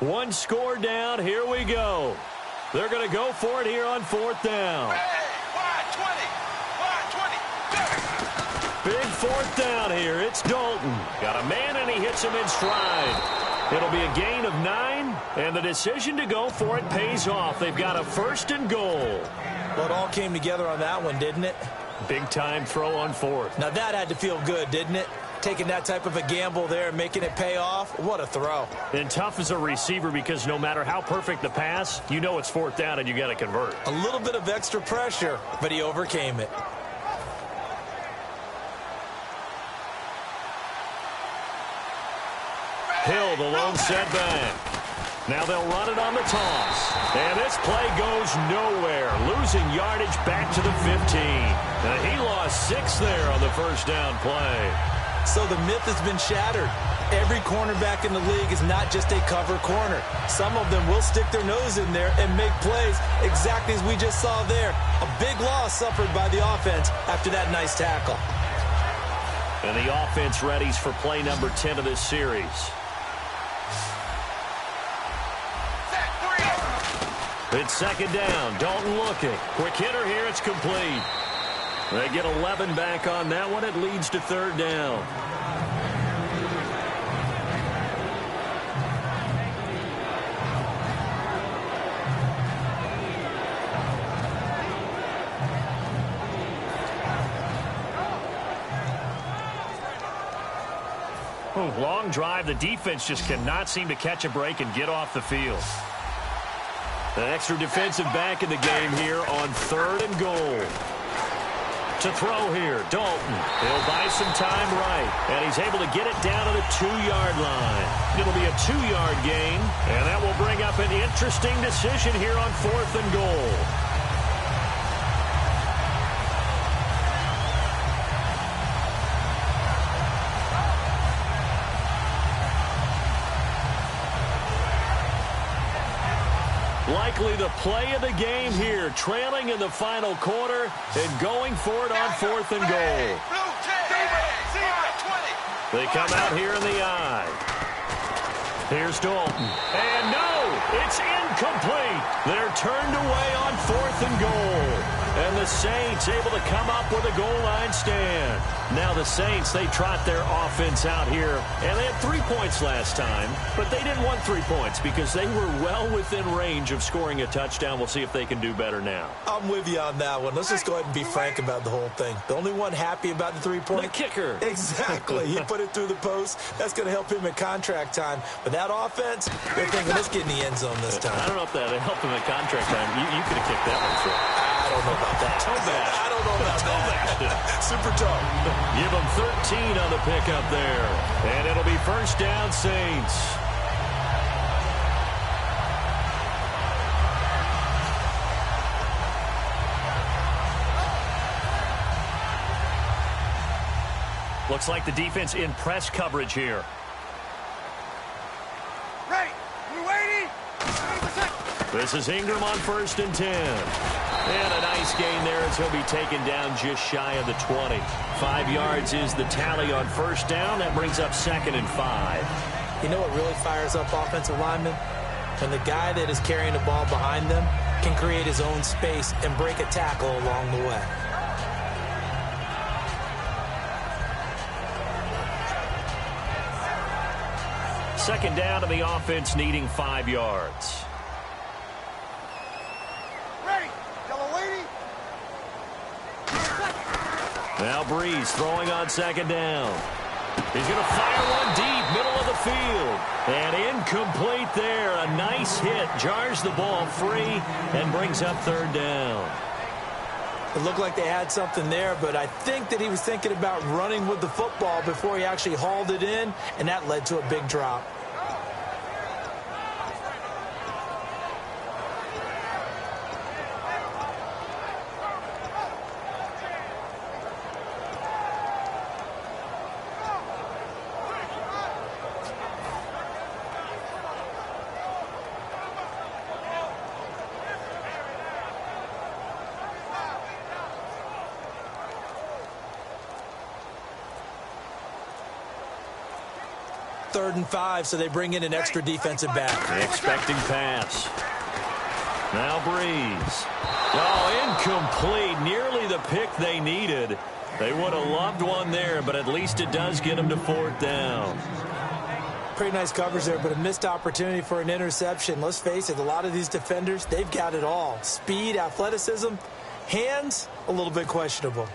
One score down. Here we go. They're going to go for it here on 4th down. Big 4th down here. It's Dalton. Got a man, and he hits him in stride. It'll be a gain of 9, and the decision to go for it pays off. They've got a 1st and goal. Well, it all came together on that one, didn't it? Big-time throw on 4th. Now, that had to feel good, didn't it? Taking that type of a gamble there and making it pay off. What a throw. And tough as a receiver because no matter how perfect the pass, you know it's 4th down and you got to convert. A little bit of extra pressure, but he overcame it. Hill, the lone setback. Now they'll run it on the toss. And this play goes nowhere. Losing yardage back to the 15. And he lost 6 there on the 1st down play. So the myth has been shattered. Every cornerback in the league is not just a cover corner. Some of them will stick their nose in there and make plays exactly as we just saw there. A big loss suffered by the offense after that nice tackle. And the offense readies for play number 10 of this series. It's 2nd down. Dalton looking. Quick hitter here. It's complete. They get 11 back on that one. It leads to 3rd down. Long drive. The defense just cannot seem to catch a break and get off the field. An extra defensive back in the game here on 3rd and goal. To throw here, Dalton. He'll buy some time right, and he's able to get it down to the 2-yard line. It'll be a 2-yard gain, and that will bring up an interesting decision here on 4th and goal. Likely the play of the game here, trailing in the final quarter and going for it on 4th and goal. They come out here in the eye. Here's Dalton. And no, it's incomplete. They're turned away on 4th and goal. And the Saints able to come up with a goal line stand. Now the Saints, they trot their offense out here. And they had 3 points last time, but they didn't want 3 points because they were well within range of scoring a touchdown. We'll see if they can do better now. I'm with you on that one. Let's just go ahead and be frank about the whole thing. The only one happy about the 3-point. The kicker. Exactly. He put it through the post. That's going to help him at contract time. But that offense, they're thinking, let's get in the end zone this time. I don't know if that helped him at contract time. You could have kicked that one through. I don't know about that. Toe bash. I don't know about that. Super toe. Give him 13 on the pickup there. And it'll be first down, Saints. Looks like the defense in press coverage here. Ready. We're waiting. This is Ingram on 1st and 10. And a nice gain there as he'll be taken down just shy of the 20. 5 yards is the tally on first down. That brings up 2nd and 5. You know what really fires up offensive linemen? When the guy that is carrying the ball behind them can create his own space and break a tackle along the way. Second down to the offense needing 5 yards. Ready. Yellow waiting. Now Breeze throwing on 2nd down. He's going to fire one deep, middle of the field. And incomplete there. A nice hit. Jars the ball free and brings up 3rd down. It looked like they had something there, but I think that he was thinking about running with the football before he actually hauled it in, and that led to a big drop. Third and 5, so they bring in an extra defensive back. Expecting pass. Now Breeze. Oh, incomplete. Nearly the pick they needed. They would have loved one there, but at least it does get them to 4th down. Pretty nice coverage there, but a missed opportunity for an interception. Let's face it, a lot of these defenders, they've got it all. Speed, athleticism, hands, a little bit questionable.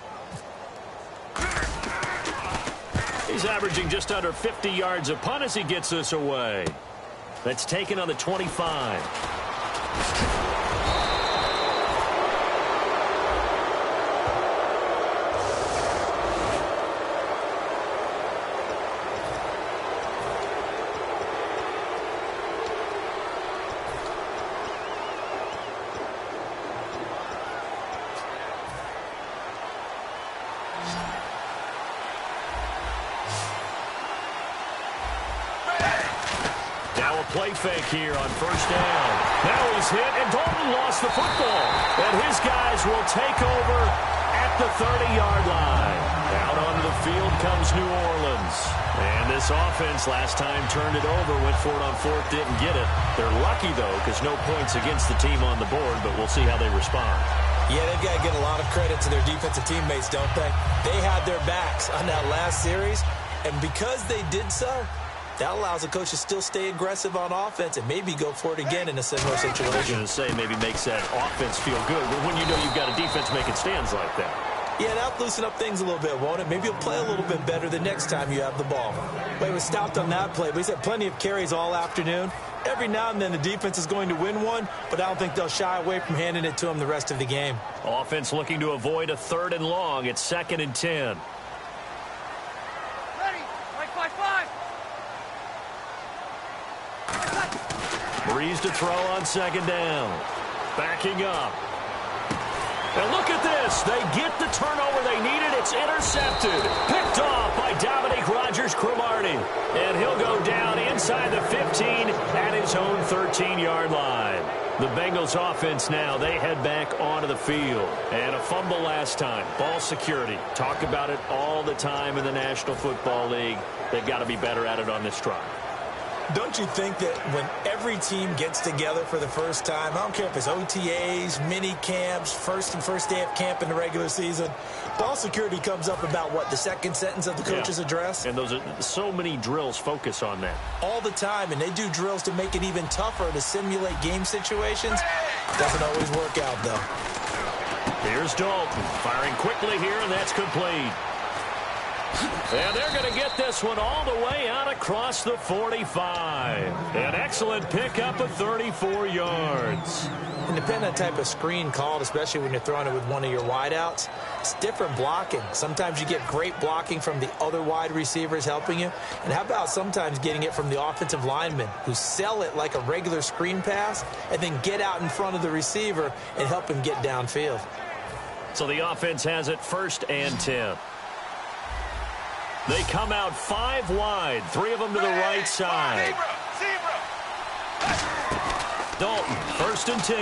He's averaging just under 50 yards a punt as he gets this away. That's taken on the 25. Play fake here on 1st down. Now he's hit, and Dalton lost the football. And his guys will take over at the 30-yard line. Out onto the field comes New Orleans. And this offense last time turned it over, went for it on 4th, didn't get it. They're lucky, though, because no points against the team on the board, but we'll see how they respond. Yeah, they've got to give a lot of credit to their defensive teammates, don't they? They had their backs on that last series, and because they did so, that allows the coach to still stay aggressive on offense and maybe go for it again in a similar situation. I was going to say maybe makes that offense feel good, but when you know you've got a defense making stands like that. Yeah, that'll loosen up things a little bit, won't it? Maybe you'll play a little bit better the next time you have the ball. Well, he was stopped on that play, but he's had plenty of carries all afternoon. Every now and then the defense is going to win one, but I don't think they'll shy away from handing it to him the rest of the game. Offense looking to avoid a 3rd and long. It's 2nd and 10. Ready. Right, 5-5. Breeze to throw on 2nd down. Backing up. And look at this. They get the turnover they needed. It's intercepted. Picked off by Dominique Rodgers-Cromartie. And he'll go down inside the 15 at his own 13-yard line. The Bengals offense now, they head back onto the field. And a fumble last time. Ball security. Talk about it all the time in the National Football League. They've got to be better at it on this drive. Don't you think that when every team gets together for the first time, I don't care if it's OTAs, mini camps, first day of camp in the regular season, ball security comes up about, what, the second sentence of the coach's address? And those are so many drills focus on that. All the time, and they do drills to make it even tougher to simulate game situations. Doesn't always work out, though. Here's Dalton firing quickly here, and that's complete. And they're going to get this one all the way out across the 45. An excellent pickup of 34 yards. And depending on the type of screen called, especially when you're throwing it with one of your wideouts, it's different blocking. Sometimes you get great blocking from the other wide receivers helping you. And how about sometimes getting it from the offensive linemen who sell it like a regular screen pass and then get out in front of the receiver and help him get downfield. So the offense has it 1st and 10. They come out 5 wide, 3 of them to the right side. Dalton, 1st and 10.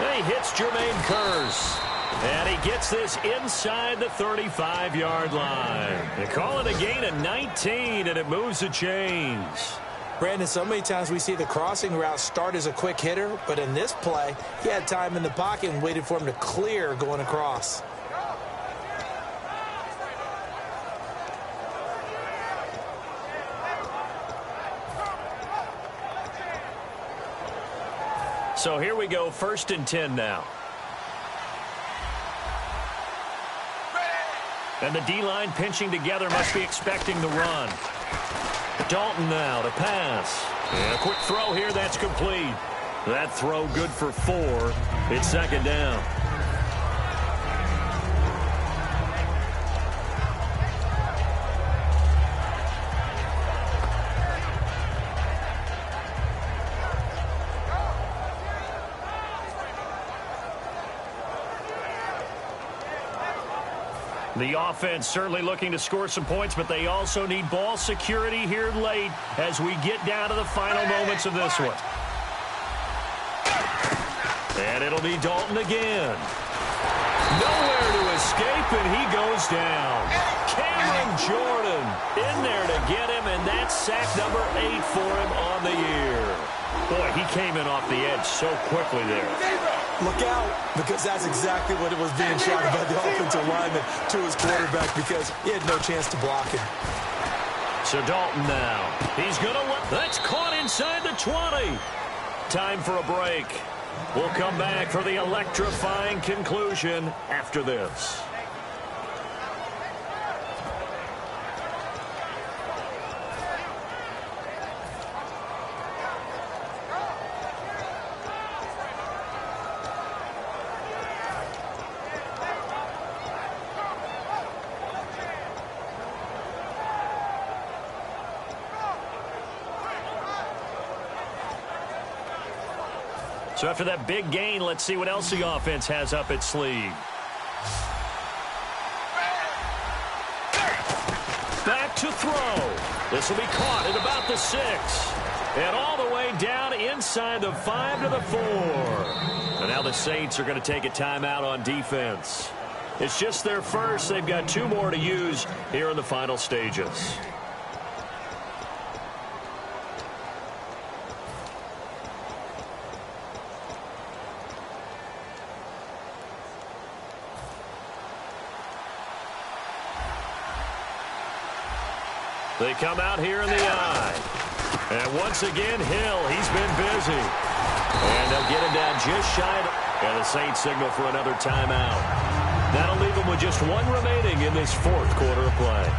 And he hits Jermaine Kearse. And he gets this inside the 35-yard line. They call it a gain of 19, and it moves the chains. Brandon, so many times we see the crossing route start as a quick hitter, but in this play, he had time in the pocket and waited for him to clear going across. So here we go, 1st and 10 now. And the D-line pinching together, must be expecting the run. Dalton now to pass. And a quick throw here, that's complete. That throw good for 4. It's 2nd down. The offense certainly looking to score some points, but they also need ball security here late as we get down to the final moments of this one. And it'll be Dalton again. Nowhere to escape, and he goes down. Cameron Jordan in there to get him, and that's sack number 8 for him on the year. Boy, he came in off the edge so quickly there. Look out, because that's exactly what it was being shouted by the offensive lineman to his quarterback because he had no chance to block him. So Dalton now. He's going to let... That's caught inside the 20. Time for a break. We'll come back for the electrifying conclusion after this. So after that big gain, let's see what else the offense has up its sleeve. Back to throw. This will be caught at about the 6. And all the way down inside the 5 to the 4. And now the Saints are going to take a timeout on defense. It's just their first. They've got 2 more to use here in the final stages. They come out here in the eye. And once again, Hill, he's been busy. And they'll get him down just shy of... And the Saints signal for another timeout. That'll leave them with just 1 remaining in this 4th quarter of play.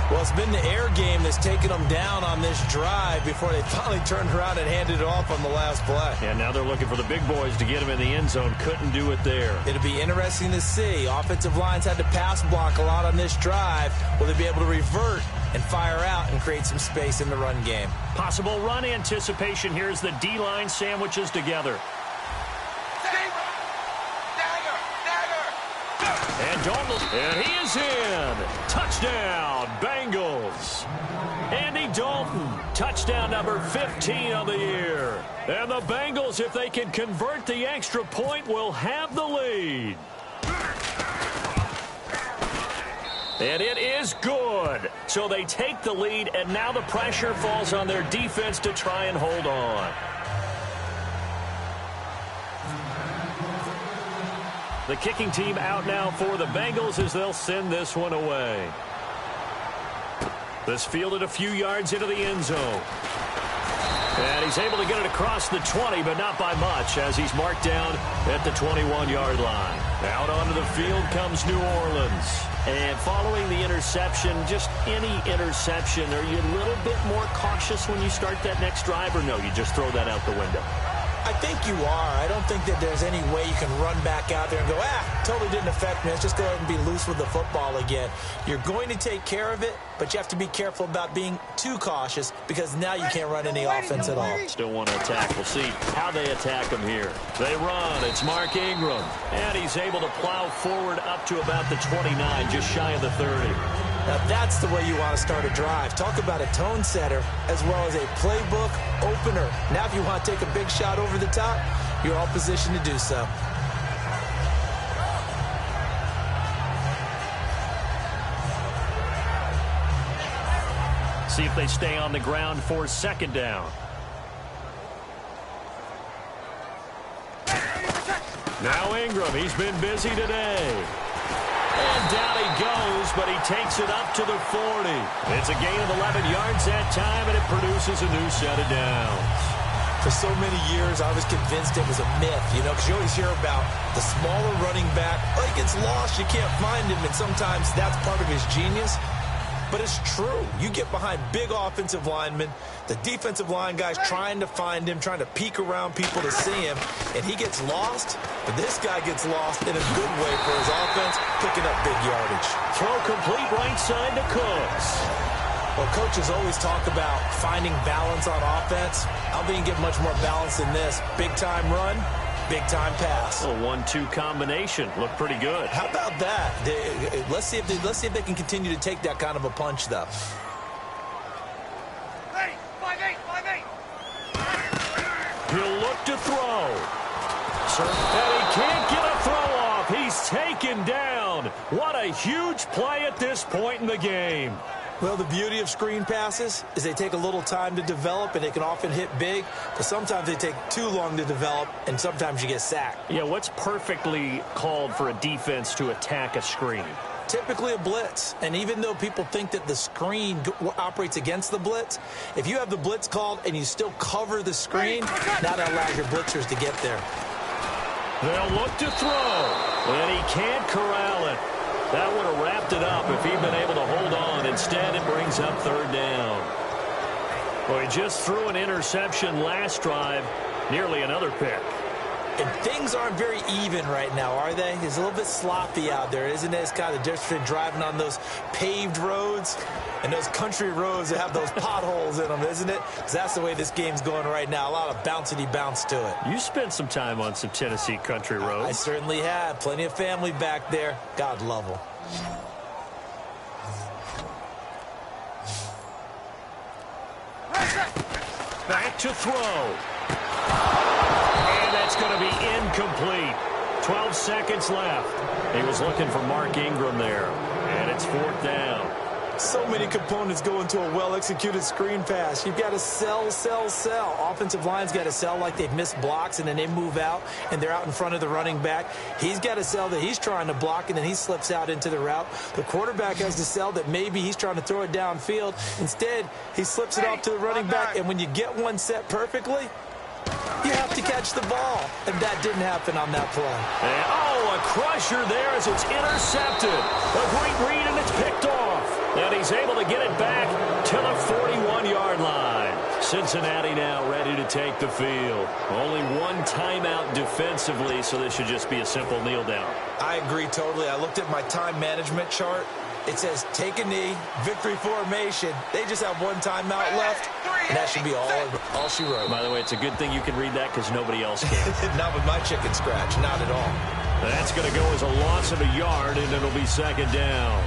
Well, it's been the air game that's taken them down on this drive before they finally turned around and handed it off on the last play. And now they're looking for the big boys to get him in the end zone. Couldn't do it there. It'll be interesting to see. Offensive lines had to pass block a lot on this drive. Will they be able to revert and fire out and create some space in the run game? Possible run anticipation here as the D-line sandwiches together. And Dalton, and he is in. Touchdown, Bengals. Andy Dalton, touchdown number 15 of the year. And the Bengals, if they can convert the extra point, will have the lead. And it is good. So they take the lead, and now the pressure falls on their defense to try and hold on. The kicking team out now for the Bengals as they'll send this one away. This fielded a few yards into the end zone. And he's able to get it across the 20, but not by much, as he's marked down at the 21-yard line. Out onto the field comes New Orleans. And following the interception, just any interception, are you a little bit more cautious when you start that next drive, or no, you just throw that out the window? I think you are. I don't think that there's any way you can run back out there and go, totally didn't affect me. Let's just go ahead and be loose with the football again. You're going to take care of it, but you have to be careful about being too cautious because now you can't run any offense at all. Still want to attack. We'll see how they attack him here. They run. It's Mark Ingram. And he's able to plow forward up to about the 29, just shy of the 30. Now that's the way you want to start a drive. Talk about a tone setter as well as a playbook opener. Now if you want to take a big shot over the top, you're all positioned to do so. See if they stay on the ground for second down. Now Ingram, he's been busy today. And down he goes, but he takes it up to the 40. It's a gain of 11 yards that time, and it produces a new set of downs. For so many years, I was convinced it was a myth, because you always hear about the smaller running back. Oh, he gets lost, you can't find him, and sometimes that's part of his genius. But it's true. You get behind big offensive linemen, the defensive line guys trying to find him, trying to peek around people to see him, and he gets lost. But this guy gets lost in a good way for his offense, picking up big yardage. Throw complete right side to Cooks. Well, coaches always talk about finding balance on offense. I don't think you get much more balance than this. Big-time run, big-time pass. A 1-2 combination. Looked pretty good. How about that? Let's see if they can continue to take that kind of a punch, though. Ready, 5-8. He'll look to throw. And he can't get a throw off. He's taken down. What a huge play at this point in the game. Well, the beauty of screen passes is they take a little time to develop, and they can often hit big, but sometimes they take too long to develop, and sometimes you get sacked. Yeah, what's perfectly called for a defense to attack a screen? Typically a blitz, and even though people think that the screen operates against the blitz, if you have the blitz called and you still cover the screen, that allows your blitzers to get there. They'll look to throw, and he can't corral it. That would have wrapped it up if he'd been able to hold on. Instead, it brings up third down. Well, he just threw an interception last drive, nearly another pick. And things aren't very even right now, are they? It's a little bit sloppy out there, isn't it? It's kind of different between driving on those paved roads and those country roads that have those potholes in them, isn't it? Because that's the way this game's going right now. A lot of bouncy bounce to it. You spent some time on some Tennessee country roads. I certainly have. Plenty of family back there. God love them. Back to throw. And that's going to be incomplete. 12 seconds left. He was looking for Mark Ingram there. And it's fourth down. So many components go into a well-executed screen pass. You've got to sell. Offensive line's got to sell like they've missed blocks, and then they move out, and they're out in front of the running back. He's got to sell that he's trying to block, and then he slips out into the route. The quarterback has to sell that maybe he's trying to throw it downfield. Instead, he slips it off to the running back, and when you get one set perfectly, you have to catch the ball. And that didn't happen on that play. And, a crusher there as it's intercepted. A great read, and it's picked off. And he's able to get it back to the 41-yard line. Cincinnati now ready to take the field. Only one timeout defensively, so this should just be a simple kneel down. I agree totally. I looked at my time management chart. It says take a knee, victory formation. They just have one timeout left, and that should be all she wrote. By the way, it's a good thing you can read that because nobody else can. Not with my chicken scratch, not at all. That's going to go as a loss of a yard, and it'll be second down.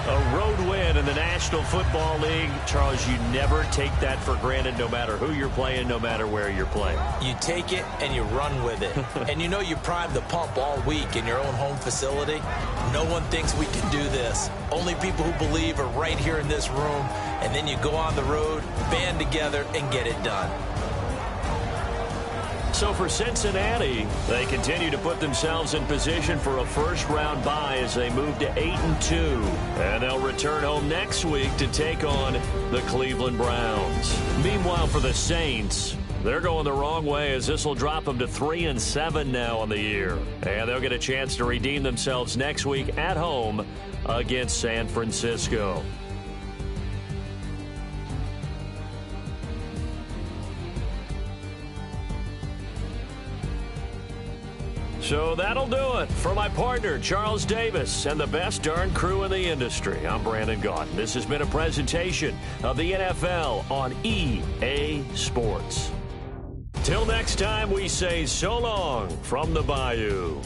A road win in the National Football League. Charles, you never take that for granted, no matter who you're playing, no matter where you're playing. You take it and you run with it. And you know you primed the pump all week in your own home facility. No one thinks we can do this. Only people who believe are right here in this room. And then you go on the road, band together, and get it done. So for Cincinnati, they continue to put themselves in position for a first-round bye as they move to 8-2. And they'll return home next week to take on the Cleveland Browns. Meanwhile, for the Saints, they're going the wrong way as this will drop them to 3-7 now on the year. And they'll get a chance to redeem themselves next week at home against San Francisco. So that'll do it. For my partner, Charles Davis, and the best darn crew in the industry, I'm Brandon Gaudin. This has been a presentation of the NFL on EA Sports. Till next time, we say so long from the Bayou.